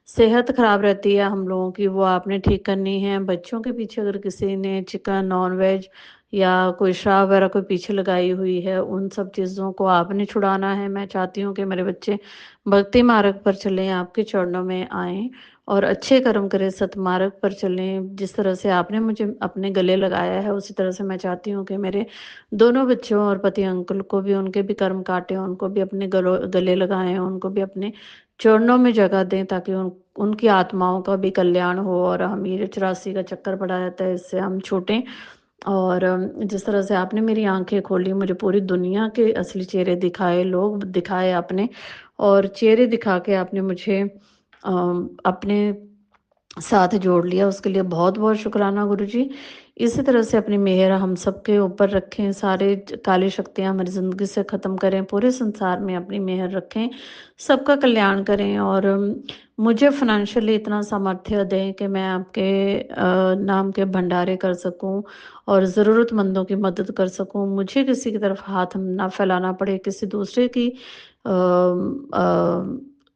सेहत ख़राब रहती है हम लोगों की, वो आपने ठीक करनी है। बच्चों के पीछे अगर किसी ने चिकन, नॉन-वेज या कोई शराब वगैरह कोई पीछे लगाई हुई है, उन सब चीज़ों को आपने छुड़ाना है। मैं चाहती हूँ कि मेरे बच्चे भक्ति मार्ग पर चलें, आपके चरणों में आएँ और अच्छे कर्म करें, सतमार्ग पर चलें। जिस तरह से आपने मुझे अपने गले लगाया है, उसी तरह से मैं चाहती हूँ कि मेरे दोनों बच्चों और पति अंकल को भी उनके भी कर्म काटें, उनको भी अपने गले लगाएँ, उनको भी अपने चरणों में जगह दें ताकि उनकी आत्माओं का भी कल्याण हो और हम ये जो 84 का चक्कर पड़ा रहता है, इससे हम छूटें। और जिस तरह से आपने मेरी आँखें खोली, मुझे पूरी दुनिया के असली चेहरे दिखाए, लोग दिखाए आपने और चेहरे दिखा के आपने मुझे अपने साथ जोड़ लिया, उसके लिए बहुत-बहुत शुक्राना गुरुजी। इसी तरह से अपनी मेहर हम सबके ऊपर रखें, सारे काली शक्तियाँ हमारी ज़िंदगी से ख़त्म करें, पूरे संसार में अपनी मेहर रखें, सबका कल्याण करें और मुझे फ़ाइनेंशियली इतना सामर्थ्य दें कि मैं आपके नाम के भंडारे कर सकूँ और ज़रूरतमंदों की मदद कर सकूँ। मुझे किसी की तरफ हाथ ना फैलाना पड़े, किसी दूसरे की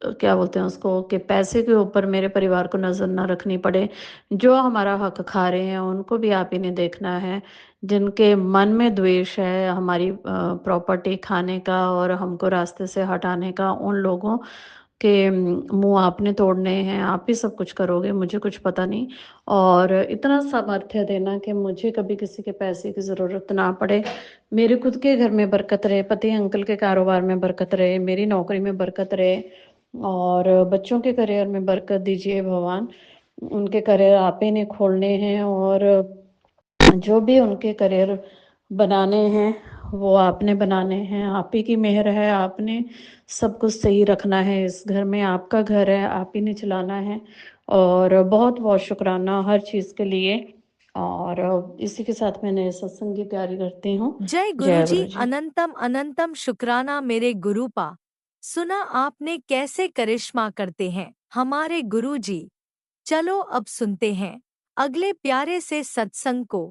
क्या बोलते हैं उसको कि पैसे के ऊपर मेरे परिवार को नज़र ना रखनी पड़े। जो हमारा हक खा रहे हैं उनको भी आप ही ने देखना है। जिनके मन में द्वेष है हमारी प्रॉपर्टी खाने का और हमको रास्ते से हटाने का, उन लोगों के मुँह आपने तोड़ने हैं, आप ही सब कुछ करोगे, मुझे कुछ पता नहीं। और इतना सामर्थ्य देना कि मुझे कभी किसी के पैसे की ज़रूरत ना पड़े। मेरे खुद के घर में बरकत रहे, पति अंकल के कारोबार में बरकत रहे, मेरी नौकरी में बरकत रहे और बच्चों के करियर में बरकत दीजिए भगवान। उनके करियर आप ही ने खोलने हैं और जो भी उनके करियर बनाने हैं, वो आपने बनाने हैं, आप ही की मेहर है, आपने सब कुछ सही रखना है। इस घर में आपका घर है, आप ही ने चलाना है और बहुत-बहुत शुक्राना हर चीज़ के लिए और इसी के साथ मैंने सत्संग की तैयारी करती हूँ। जय जय गुरुजी, गुरु जी। अनंतम अनंतम शुक्राना मेरे गुरुपा। सुना आपने कैसे करिश्मा करते हैं हमारे गुरुजी। चलो अब सुनते हैं अगले प्यारे से सत्संग को।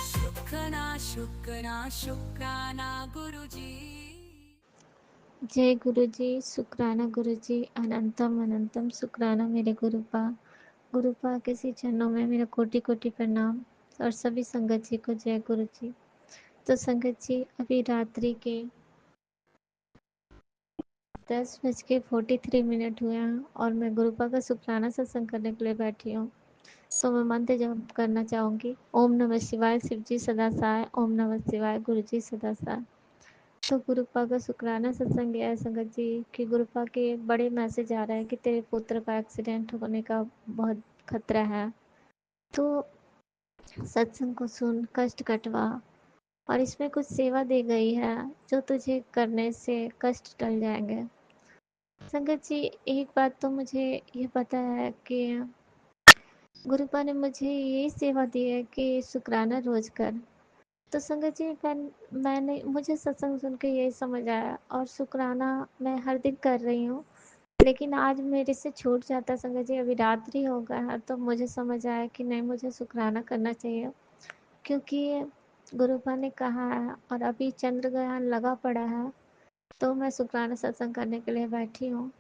शुक्राना शुक्राना शुक्राना गुरुजी। जय गुरु जी, शुक्राना गुरु जी, अनंतम अनंतम शुक्राना मेरे गुरुपा के श्री चरणों में मेरा कोटि कोटि प्रणाम और सभी संगत जी को जय गुरु जी। तो संगत जी अभी रात्रि के 10:43 हुए हैं और मैं गुरुपा का शुक्राना सत्संग करने के लिए बैठी हूँ। तो मैं मंत्र जप करना चाहूँगी। ओम नमः शिवाय, शिव जी सदा सहाय। ओम नमः शिवाय, गुरु जी सदा सहाय। तो गुरुपा का शुक्राना सत्संग है संगत जी कि गुरुपा के बड़े मैसेज आ रहा है कि तेरे पुत्र का एक्सीडेंट होने का बहुत खतरा है, तो सत्संग को सुन, कष्ट कटवा और इसमें कुछ सेवा दी गई है जो तुझे करने से कष्ट टल जाएंगे। संगत जी एक बात तो मुझे ये पता है कि गुरुपा ने मुझे ये सेवा दी है कि शुक्राना रोज कर। तो संगत जी मैंने मुझे सत्संग सुन के यही समझ आया और शुक्राना मैं हर दिन कर रही हूँ। लेकिन आज मेरे से छूट जाता संगत जी, अभी रात्रि हो गया है तो मुझे समझ आया कि नहीं, मुझे शुक्राना करना चाहिए, क्योंकि गुरुपा ने कहा है और अभी चंद्र ग्रहण लगा पड़ा है, तो मैं शुक्राना सत्संग करने के लिए बैठी हूँ।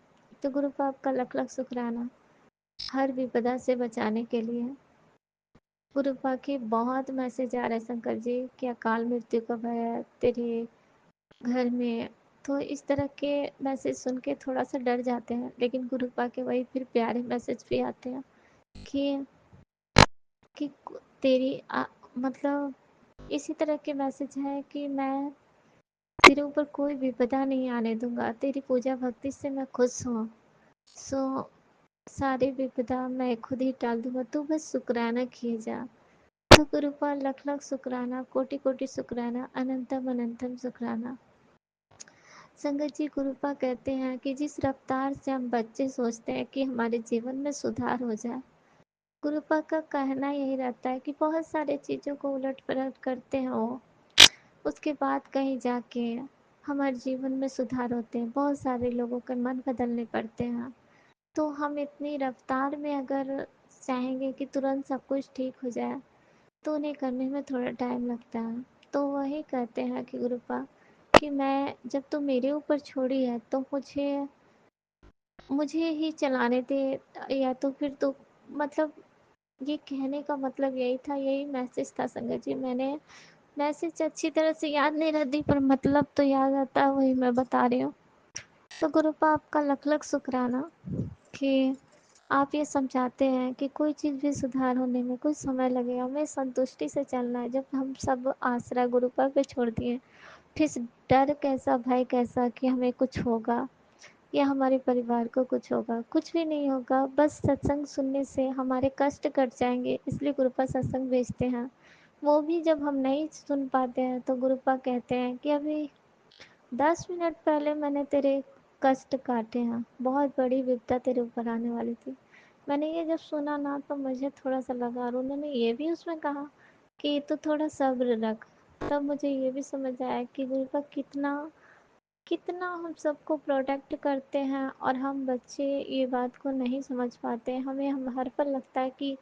तो गुरुपा आपका लख लख शुक्राना हर विपदा से बचाने के लिए। गुरुपा के बहुत मैसेज आ रहे हैं शंकर जी कि अकाल मृत्यु का भय है तेरे घर में। तो इस तरह के मैसेज सुन के थोड़ा सा डर जाते हैं, लेकिन गुरुपा के वही फिर प्यारे मैसेज भी आते हैं कि कि तेरी मतलब इसी तरह के मैसेज है कि मैं तेरे ऊपर कोई विपदा नहीं आने दूंगा, तेरी पूजा भक्ति से मैं खुश हूँ। सो सारी विपदा मैं खुद ही टाल दूंगा, तू बस शुक्राना किए जा। तो गुरुपा लख लख शुक्राना, कोटि कोटि शुक्राना, अनंतम अनंतम शुक्राना। संगत जी, गुरुपा कहते हैं कि जिस रफ्तार से हम बच्चे सोचते हैं कि हमारे जीवन में सुधार हो जाए, गुरुपा का कहना यही रहता है कि बहुत सारी चीज़ों को उलट पलट करते हैं वो, उसके बाद कहीं जाके हमारे जीवन में सुधार होते हैं। बहुत सारे लोगों के मन बदलने पड़ते हैं। तो हम इतनी रफ्तार में अगर चाहेंगे कि तुरंत सब कुछ ठीक हो जाए, तो उन्हें करने में थोड़ा टाइम लगता है। तो वही कहते हैं कि गुरुपा कि मैं जब तू मेरे ऊपर छोड़ी है तो मुझे मुझे ही चलाने दे, या तो फिर तो मतलब ये कहने का मतलब यही था, यही मैसेज था संगत जी। मैंने मैसेज अच्छी तरह से याद नहीं रहती पर मतलब तो याद आता है, वही मैं बता रही हूँ। तो गुरुपा आपका लख लख शुक्राना कि आप ये समझाते हैं कि कोई चीज़ भी सुधार होने में कुछ समय लगेगा, हमें संतुष्टि से चलना है। जब हम सब आसरा गुरुपा पे छोड़ दिए, फिर डर कैसा, भय कैसा कि हमें कुछ होगा या हमारे परिवार को कुछ होगा, कुछ भी नहीं होगा। बस सत्संग सुनने से हमारे कष्ट कट जाएंगे, इसलिए गुरुपा सत्संग भेजते हैं। वो भी जब हम नहीं सुन पाते हैं तो गुरुपा कहते हैं कि अभी 10 मिनट पहले मैंने तेरे कष्ट काटे हैं, बहुत बड़ी विपदा तेरे ऊपर आने वाली थी। मैंने ये जब सुना ना तो मुझे थोड़ा सा लगा, और उन्होंने ये भी उसमें कहा कि तो थोड़ा सब्र रख। तब मुझे ये भी समझ आया कि गुरुपा कितना कितना हम सबको प्रोटेक्ट करते हैं, और हम बच्चे ये बात को नहीं समझ पाते। हमें हम हर पल लगता है कि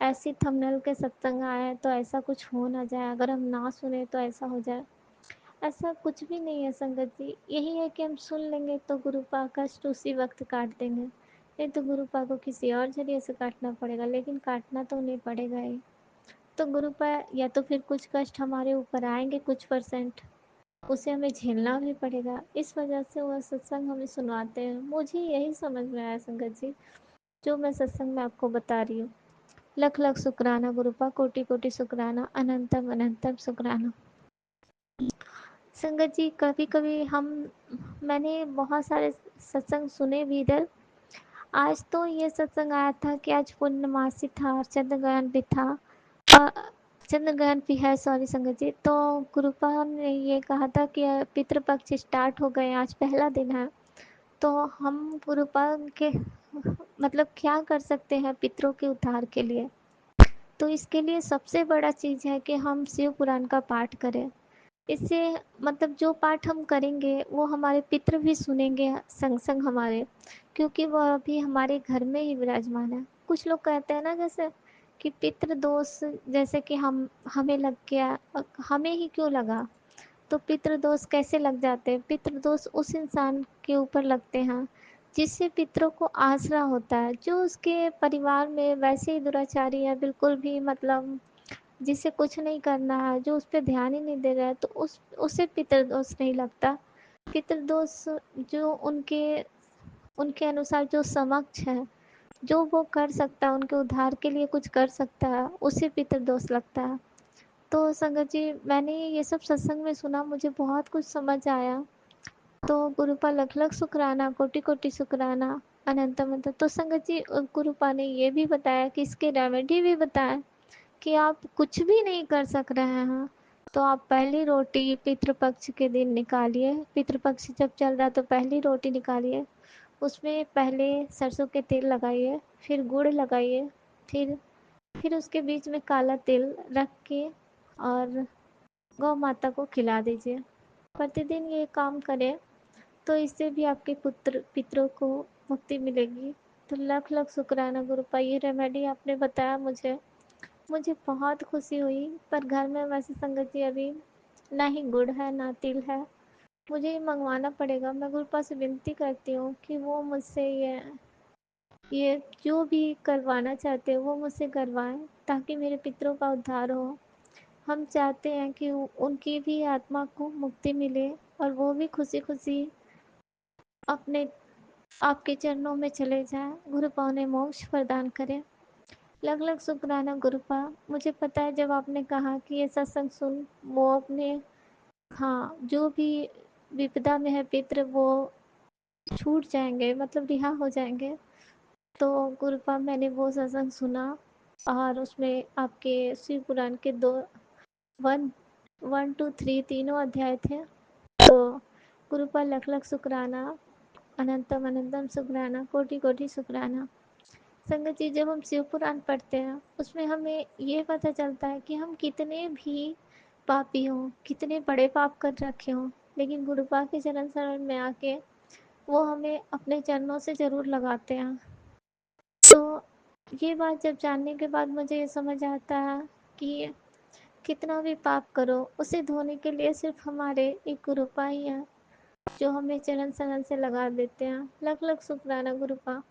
ऐसी थंबनेल के सत्संग आए तो ऐसा कुछ हो ना जाए, अगर हम ना सुने तो ऐसा हो जाए। ऐसा कुछ भी नहीं है संगत जी, यही है कि हम सुन लेंगे तो गुरुपा कष्ट उसी वक्त काट देंगे, नहीं तो गुरुपा को किसी और जरिए से काटना पड़ेगा, लेकिन काटना तो उन्हें पड़ेगा ही। तो गुरुपा या तो फिर कुछ कष्ट हमारे ऊपर आएंगे, कुछ परसेंट उसे हमें झेलना भी पड़ेगा, इस वजह से वह सत्संग हमें सुनवाते हैं। मुझे यही समझ में आया संगत जी, जो मैं सत्संग में आपको बता रही हूँ। लख लख शुक्राना गुरुपा, कोटि कोटि शुक्राना, अनंतम अनंतम शुक्राना। संगत जी, कभी कभी मैंने बहुत सारे सत्संग सुने भी इधर। आज तो ये सत्संग आया था कि आज पूर्णमासी था और चंद्र ग्रहण भी था, अ, चंद्र ग्रहण भी है, सॉरी संगत जी। तो गुरुपा ने ये कहा था कि पितृपक्ष स्टार्ट हो गए, आज पहला दिन है। तो हम गुरुपा के मतलब क्या कर सकते हैं पितरों के उद्धार के लिए? तो इसके लिए सबसे बड़ा चीज़ है कि हम शिव पुराण का पाठ करें। इससे मतलब जो पाठ हम करेंगे वो हमारे पितृ भी सुनेंगे संग संग हमारे, क्योंकि वह भी हमारे घर में ही विराजमान है। कुछ लोग कहते हैं ना जैसे कि पितृ दोष, जैसे कि हमें लग गया, हमें ही क्यों लगा, तो पितृ दोष कैसे लग जाते हैं? पितृ दोष उस इंसान के ऊपर लगते हैं जिससे पितरों को आसरा होता है, जो उसके परिवार में वैसे ही दुराचारी है, बिल्कुल भी मतलब जिसे कुछ नहीं करना है, जो उस पर ध्यान ही नहीं दे रहा है, तो उसे पितृदोष नहीं लगता। पितृदोष जो उनके उनके अनुसार जो समक्ष है, जो वो कर सकता है, उनके उद्धार के लिए कुछ कर सकता है, उसे पितृदोष लगता है। तो संगत जी, मैंने ये सब सत्संग में सुना, मुझे बहुत कुछ समझ आया। तो गुरुपा लख लख शुक्राना, कोटि कोटि शुक्राना, अनंत अनंत। तो संगत जी, गुरुपा ने ये भी बताया कि इसके रेमेडी भी बताया कि आप कुछ भी नहीं कर सक रहे हैं तो आप पहली रोटी पितृपक्ष के दिन निकालिए। पितृपक्ष जब चल रहा है तो पहली रोटी निकालिए, उसमें पहले सरसों के तेल लगाइए, फिर गुड़ लगाइए, फिर उसके बीच में काला तिल रख के और गौ माता को खिला दीजिए। प्रतिदिन ये काम करें तो इससे भी आपके पुत्र पितरों को मुक्ति मिलेगी। तो लख लख शुक्राना गुरुपा, ये रेमेडी आपने बताया मुझे बहुत खुशी हुई। पर घर में वैसे संगत जी अभी ना ही गुड़ है ना तिल है, मुझे ये मंगवाना पड़ेगा। मैं गुरुपा से विनती करती हूँ कि वो मुझसे ये जो भी करवाना चाहते हैं वो मुझसे करवाएं, ताकि मेरे पितरों का उद्धार हो। हम चाहते हैं कि उनकी भी आत्मा को मुक्ति मिले और वो भी खुशी खुशी अपने आपके चरणों में चले जाएं। गुरुपा उन्हें मोक्ष प्रदान करें। लग लग शुक्राना गुरुपा। मुझे पता है जब आपने कहा कि ये सत्संग सुन वो अपने, हाँ, जो भी विपदा में है पितृ वो छूट जाएंगे, मतलब रिहा हो जाएंगे। तो गुरुपा मैंने वो सत्संग सुना और उसमें आपके शिव पुराण के 1, 2, 3 तीनों अध्याय थे। तो गुरुपा लख लख शुक्राना, अनंतम अनंतम शुक्राना, कोटि कोटि शुक्राना। संगत जी, जब हम शिव पुराण पढ़ते हैं उसमें हमें ये पता चलता है कि हम कितने भी पापी हों, कितने बड़े पाप कर रखे हों, लेकिन गुरुपा के चरण शरण में आके वो हमें अपने चरणों से ज़रूर लगाते हैं। तो ये बात जब जानने के बाद मुझे ये समझ आता है कि कितना भी पाप करो उसे धोने के लिए सिर्फ हमारे एक गुरुपा ही हैं, जो हमें चरण शरण से लगा देते हैं। लख लख शुक्राना गुरुपा।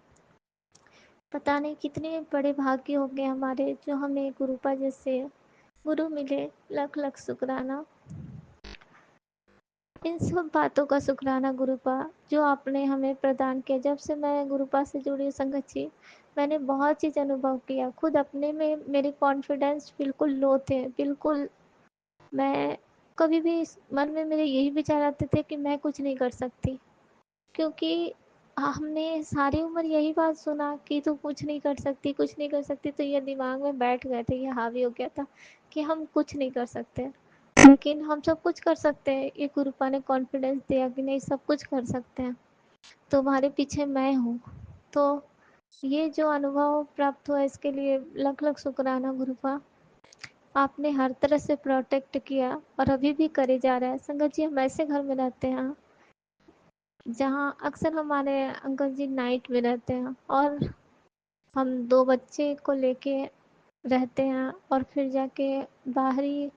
पता नहीं कितने बड़े भाग्य होंगे हमारे जो हमें गुरुपा जैसे गुरु मिले। लख लख शुक्राना। इन सब बातों का शुक्राना गुरुपा जो आपने हमें प्रदान किया। जब से मैं गुरुपा से जुड़ी हूँ संगत जी, मैंने बहुत चीज़ अनुभव किया। खुद अपने में मेरे कॉन्फिडेंस बिल्कुल लो थे, बिल्कुल। मैं कभी भी मन में मेरे यही विचार आते थे कि मैं कुछ नहीं कर सकती, क्योंकि हमने सारी उम्र यही बात सुना कि तू कुछ नहीं कर सकती, कुछ नहीं कर सकती। तो ये दिमाग में बैठ गए थे, ये हावी हो गया था कि हम कुछ नहीं कर सकते, लेकिन हम सब कुछ कर सकते हैं। ये गुरुपा ने कॉन्फिडेंस दिया कि नहीं, सब कुछ कर सकते हैं, तुम्हारे पीछे मैं हूँ। तो ये जो अनुभव प्राप्त हुआ इसके लिए लख लख शुक्राना गुरुपा। आपने हर तरह से प्रोटेक्ट किया और अभी भी करे जा रहा है। संगत जी, हम ऐसे घर में रहते हैं जहाँ अक्सर हमारे अंकल जी नाइट में रहते हैं और हम 2 बच्चे को लेके रहते हैं, और फिर जाके बाहरी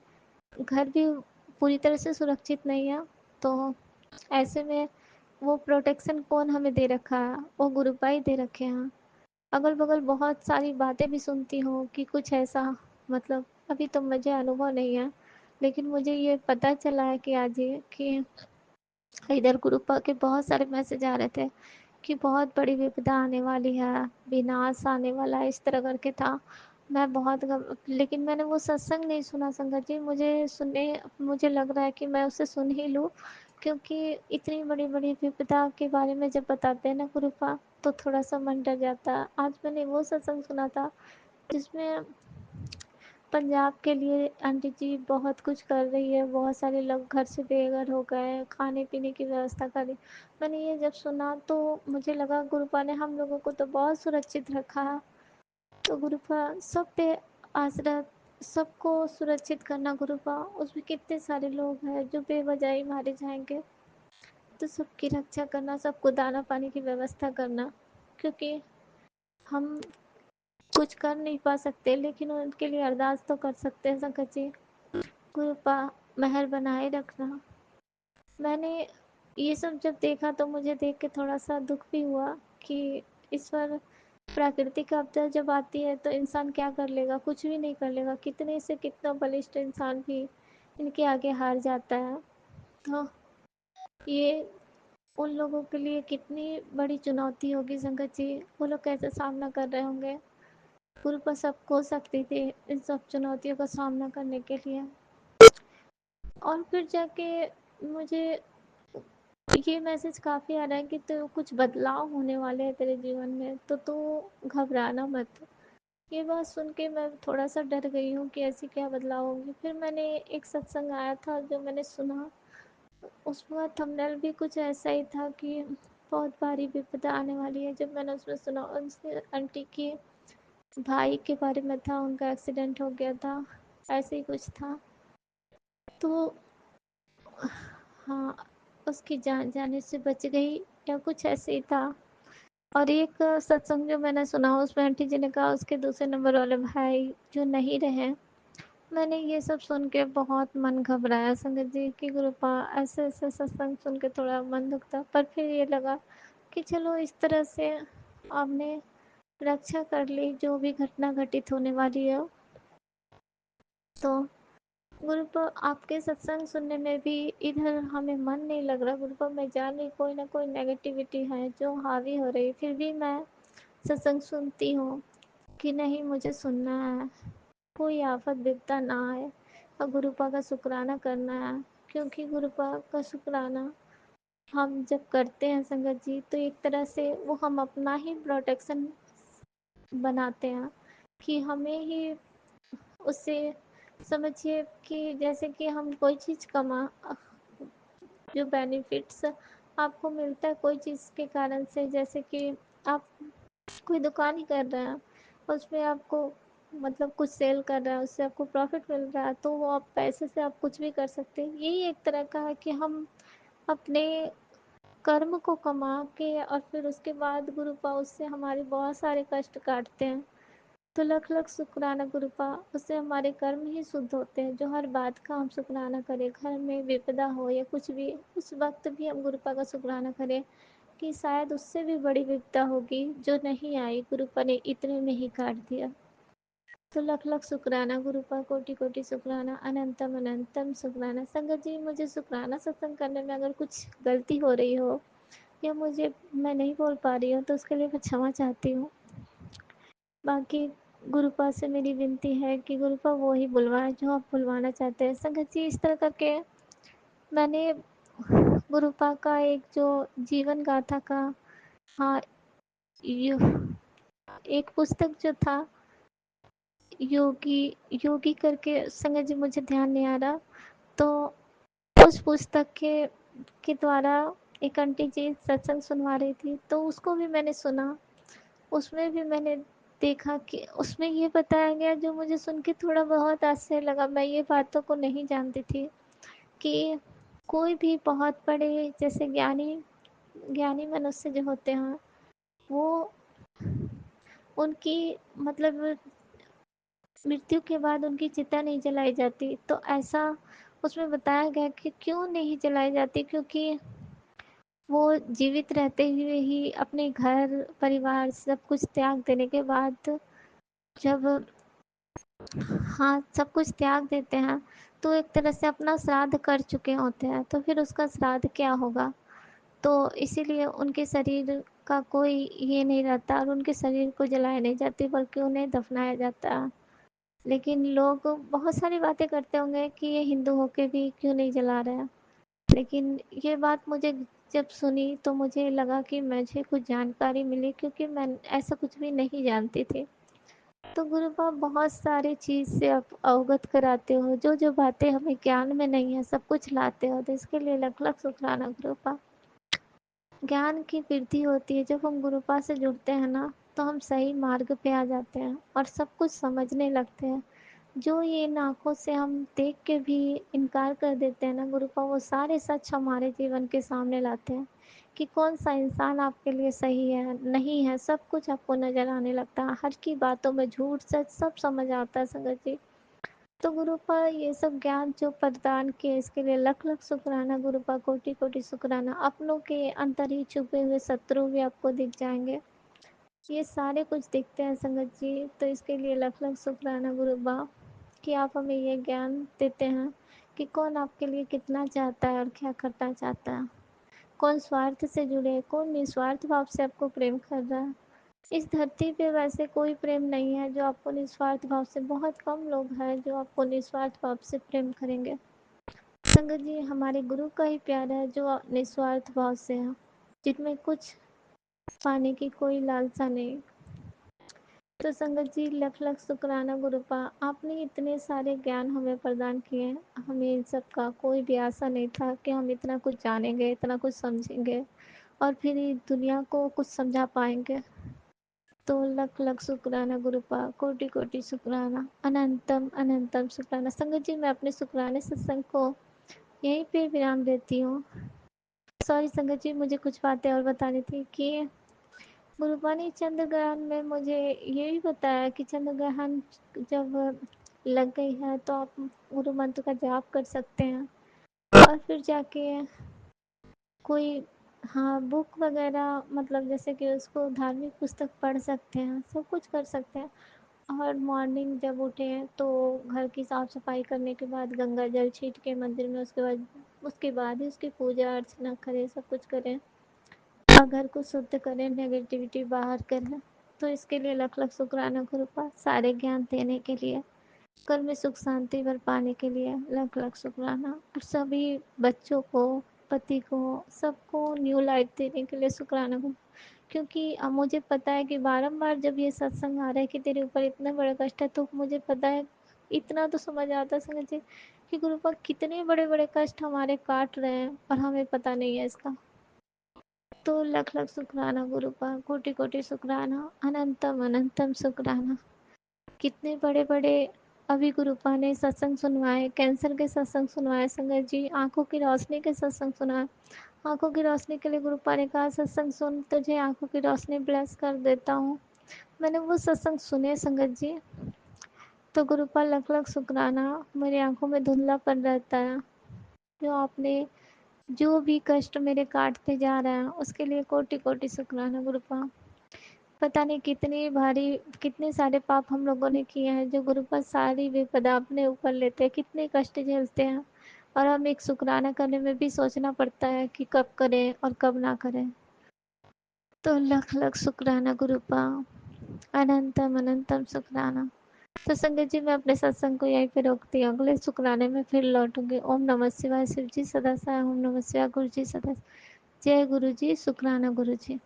घर भी पूरी तरह से सुरक्षित नहीं है। तो ऐसे में वो प्रोटेक्शन कौन हमें दे रखा है? वो गुरुपा ही दे रखे हैं। अगल बगल बहुत सारी बातें भी सुनती हूँ कि कुछ ऐसा, मतलब अभी तो मुझे अनुभव नहीं है, लेकिन मुझे ये पता चला है कि आज ये कि इधर ग्रुप के बहुत सारे मैसेज आ रहे थे कि बहुत बड़ी विपदा आने वाली है, विनाश आने वाला है, इस तरह करके था। मैं लेकिन मैंने वो सत्संग नहीं सुना संगत जी। मुझे लग रहा है कि मैं उसे सुन ही लूँ, क्योंकि इतनी बड़ी बड़ी विपदा के बारे में जब बताते हैं ना गुरुपा, तो थोड़ा सा मन डर जाता है। आज मैंने वो सत्संग सुना था जिसमें पंजाब के लिए आंटी जी बहुत कुछ कर रही है, बहुत सारे लोग घर से बेघर हो गए, खाने पीने की व्यवस्था करी। मैंने ये जब सुना तो मुझे लगा गुरुपा ने हम लोगों को तो बहुत सुरक्षित रखा है। तो गुरुपा सब पे आसरा, सबको सुरक्षित करना गुरुपा। उसमें कितने सारे लोग हैं जो बेवजह ही मारे जाएंगे, तो सबकी रक्षा करना, सबको दाना पानी की व्यवस्था करना, क्योंकि हम कुछ कर नहीं पा सकते लेकिन उनके लिए अरदास तो कर सकते हैं संकट जी। कृपा मेहर बनाए रखना। मैंने ये सब जब देखा तो मुझे देख के थोड़ा सा दुख भी हुआ कि इस पर प्राकृतिक आपदा जब आती है तो इंसान क्या कर लेगा? कुछ भी नहीं कर लेगा। कितने से कितना बलिष्ठ इंसान भी इनके आगे हार जाता है। तो ये उन लोगों के लिए कितनी बड़ी चुनौती होगी संगत जी। वो लोग कैसे सामना कर रहे होंगे? गुरु पर सबको शक्ति थी इन सब चुनौतियों का सामना करने के लिए। और फिर जाके मुझे ये मैसेज काफ़ी आ रहा है कि तो कुछ बदलाव होने वाले हैं तेरे जीवन में, तो तू घबराना मत। ये बात सुन के मैं थोड़ा सा डर गई हूँ कि ऐसी क्या बदलाव होंगे। फिर मैंने एक सत्संग आया था जो मैंने सुना, उसमें थंबनेल भी कुछ ऐसा ही था कि बहुत भारी विपदा आने वाली है। जब मैंने उसमें सुना, उसने आंटी के भाई के बारे में था, उनका एक्सीडेंट हो गया था, ऐसे ही कुछ था। तो हाँ, उसकी जान जाने से बच गई या कुछ ऐसे ही था। और एक सत्संग जो मैंने सुना उसमें आंटी जी ने कहा उसके दूसरे नंबर वाले भाई जो नहीं रहे। मैंने ये सब सुन के बहुत मन घबराया संगत जी की कृपा, ऐसे ऐसे सत्संग सुन के थोड़ा मन दुखता, पर फिर ये लगा कि चलो इस तरह से आपने रक्षा कर ली जो भी घटना घटित होने वाली है। तो गुरुपा आपके सत्संग सुनने में भी इधर हमें मन नहीं लग रहा गुरुपा, मैं जान रही कोई ना कोई नेगेटिविटी है जो हावी हो रही, फिर भी मैं सत्संग सुनती हूँ कि नहीं मुझे सुनना है, कोई आफत विपदा ना आए और गुरुपा का शुक्राना करना है। क्योंकि गुरुपा का शुक्राना हम जब करते हैं संगत जी तो एक तरह से वो हम अपना ही प्रोटेक्शन बनाते हैं कि हमें ही उससे समझिए कि जैसे कि हम कोई चीज़ कमा, जो बेनिफिट्स आपको मिलता है कोई चीज़ के कारण से, जैसे कि आप कोई दुकान ही कर रहे हैं उसमें आपको मतलब कुछ सेल कर रहा है उससे आपको प्रॉफिट मिल रहा है, तो वो आप पैसे से आप कुछ भी कर सकते हैं। यही एक तरह का है कि हम अपने कर्म को कमा के और फिर उसके बाद गुरुपा उससे हमारे बहुत सारे कष्ट काटते हैं। तो लख लख शुक्राना गुरुपा, उससे हमारे कर्म ही शुद्ध होते हैं। जो हर बात का हम शुक्राना करें, घर में विपदा हो या कुछ भी, उस वक्त भी हम गुरुपा का शुक्राना करें कि शायद उससे भी बड़ी विपदा होगी जो नहीं आई, गुरुपा ने इतने में ही काट दिया। तो लख लख शुक्राना गुरुपा, कोटि कोटि शुक्राना, अनंतम अनंतम शुक्राना। संगत जी मुझे शुक्राना सत्संग करने में अगर कुछ गलती हो रही हो या मैं नहीं बोल पा रही हूँ तो उसके लिए मैं क्षमा चाहती हूँ। बाकी गुरुपा से मेरी विनती है कि गुरुपा वो ही बुलवाए जो आप बुलवाना चाहते हैं। संगत जी इस तरह करके मैंने गुरुपा का एक जो जीवन गाथा का, हाँ, एक पुस्तक जो था योगी योगी करके, संगत जी मुझे ध्यान नहीं आ रहा, तो उस पुस्तक के द्वारा एक आंटी जी सत्संग सुनवा रही थी तो उसको भी मैंने सुना। उसमें भी मैंने देखा कि उसमें ये बताया गया जो मुझे सुन के थोड़ा बहुत आश्चर्य लगा, मैं ये बातों को नहीं जानती थी कि कोई भी बहुत बड़े जैसे ज्ञानी ज्ञानी मनुष्य जो होते हैं वो उनकी मतलब मृत्यु के बाद उनकी चिता नहीं जलाई जाती। तो ऐसा उसमें बताया गया कि क्यों नहीं जलाई जाती, क्योंकि वो जीवित रहते हुए ही अपने घर परिवार सब कुछ त्याग देने के बाद जब, हाँ, सब कुछ त्याग देते हैं तो एक तरह से अपना श्राद्ध कर चुके होते हैं, तो फिर उसका श्राद्ध क्या होगा। तो इसीलिए उनके शरीर का कोई ये नहीं रहता और उनके शरीर को जलाया नहीं जाती बल्कि उन्हें दफनाया जाता है। लेकिन लोग बहुत सारी बातें करते होंगे कि ये हिंदू होके भी क्यों नहीं जला रहे हैं, लेकिन ये बात मुझे जब सुनी तो मुझे लगा कि मुझे कुछ जानकारी मिली, क्योंकि मैं ऐसा कुछ भी नहीं जानती थी। तो गुरुपा बहुत सारी चीज़ से आप अवगत कराते हो, जो जो बातें हमें ज्ञान में नहीं है सब कुछ लाते हो, तो इसके लिए लख लख शुक्राना गुरुपा। ज्ञान की वृद्धि होती है जब हम गुरुपा से जुड़ते हैं ना, तो हम सही मार्ग पे आ जाते हैं और सब कुछ समझने लगते हैं। जो ये इन आँखों से हम देख के भी इनकार कर देते हैं ना गुरुपा, वो सारे सच हमारे जीवन के सामने लाते हैं कि कौन सा इंसान आपके लिए सही है नहीं है, सब कुछ आपको नज़र आने लगता है। हर की बातों में झूठ सच सब समझ आता है संगत जी। तो गुरुपा ये सब ज्ञान जो प्रदान किए इसके लिए लख लख शुक्राना गुरुपा, कोटि कोटि शुक्राना। अपनों के अंतर ही छुपे हुए शत्रु भी आपको दिख जाएंगे, ये सारे कुछ दिखते हैं संगत जी। तो इसके लिए लख लख शुक्राना गुरुबा कि आप हमें ये ज्ञान देते हैं कि कौन आपके लिए कितना चाहता है और क्या करना चाहता है, कौन स्वार्थ से जुड़े, कौन निस्वार्थ भाव से आपको प्रेम कर रहा है। इस धरती पे वैसे कोई प्रेम नहीं है जो आपको निस्वार्थ भाव से, बहुत कम लोग हैं जो आपको निस्वार्थ भाव से प्रेम करेंगे। संगत जी हमारे गुरु का ही प्यार है जो निस्वार्थ भाव से है, जिनमें कुछ पाने की कोई लालसा नहीं। तो संगत जी लख लख शुक्राना गुरुपा, आपने इतने सारे ज्ञान हमें प्रदान किए हैं, हमें इन सब का कोई भी आशा नहीं था कि हम इतना कुछ जानेंगे इतना कुछ समझेंगे और फिर इस दुनिया को कुछ समझा पाएंगे। तो लख लख शुक्राना गुरुपा, कोटि कोटि शुक्राना, अनंतम अनंतम शुक्राना। संगत जी मैं अपने शुक्राने सत्संग को यहीं पे विराम देती हूँ। सॉरी संगत जी, मुझे कुछ बातें और बतानी थी कि गुरुपा ने चंद्र ग्रहण में मुझे ये भी बताया कि चंद्र ग्रहण जब लग गई है तो आप गुरु मंत्र का जाप कर सकते हैं और फिर जाके कोई हाँ बुक वगैरह मतलब जैसे कि उसको धार्मिक पुस्तक पढ़ सकते हैं, सब कुछ कर सकते हैं। और मॉर्निंग जब उठें तो घर की साफ सफाई करने के बाद गंगा जल छीट के मंदिर में उसके बाद ही उसकी पूजा अर्चना करें, सब कुछ करें और घर को शुद्ध करें, नेगेटिविटी बाहर करें। तो इसके लिए लख लख शुक्राना गुरुपा, सारे ज्ञान देने के लिए, घर में सुख शांति भर पाने के लिए लख लख शुक्राना। और सभी बच्चों को, पति को, सबको न्यू लाइफ देने के लिए शुक्राना गुरु, क्योंकि अब मुझे पता है कि बारंबार जब ये सत्संग आ रहा है कि तेरे ऊपर इतना बड़ा कष्ट है, तो मुझे पता है, इतना तो समझ आता है समझ कि गुरुपा कितने बड़े बड़े कष्ट हमारे काट रहे हैं और हमें पता नहीं है इसका। तो लख लख शुक्राना गुरुपा, कोटि कोटि शुक्राना, अनंतम अनंतम शुक्राना। कितने बड़े बड़े अभी गुरुपा ने सत्संग सुनवाए, कैंसर के सत्संग सुनवाए संगत जी, आंखों की रोशनी के सत्संग सुनाए। आंखों की रोशनी के लिए गुरुपा ने कहा सत्संग सुन, तुझे आंखों की रोशनी ब्लेस कर देता हूँ। मैंने वो सत्संग सुने संगत जी, तो गुरुपा लख लख शुक्राना। मेरी आंखों में धुंधलापन रहता है, जो आपने जो भी कष्ट मेरे काटते जा रहे हैं उसके लिए कोटि कोटि शुक्राना गुरुपा। पता नहीं कितनी भारी, कितने सारे पाप हम लोगों ने किए हैं जो गुरुपा सारी विपदा अपने ऊपर लेते हैं, कितने कष्ट झेलते हैं और हम एक शुक्राना करने में भी सोचना पड़ता है कि कब करें और कब ना करें। तो लख लख शुक्राना गुरुपा, अनंतम अनंतम शुक्राना। तो संगत जी मैं अपने सत्संग को यहीं पे रोकती हूँ, अगले शुक्राने में फिर लौटूंगी। ओम नमः शिवाय शिव जी सदा सहाय, ओम नमः शिवाय गुरु जी सदा। जय गुरु जी, शुक्राना गुरु जी।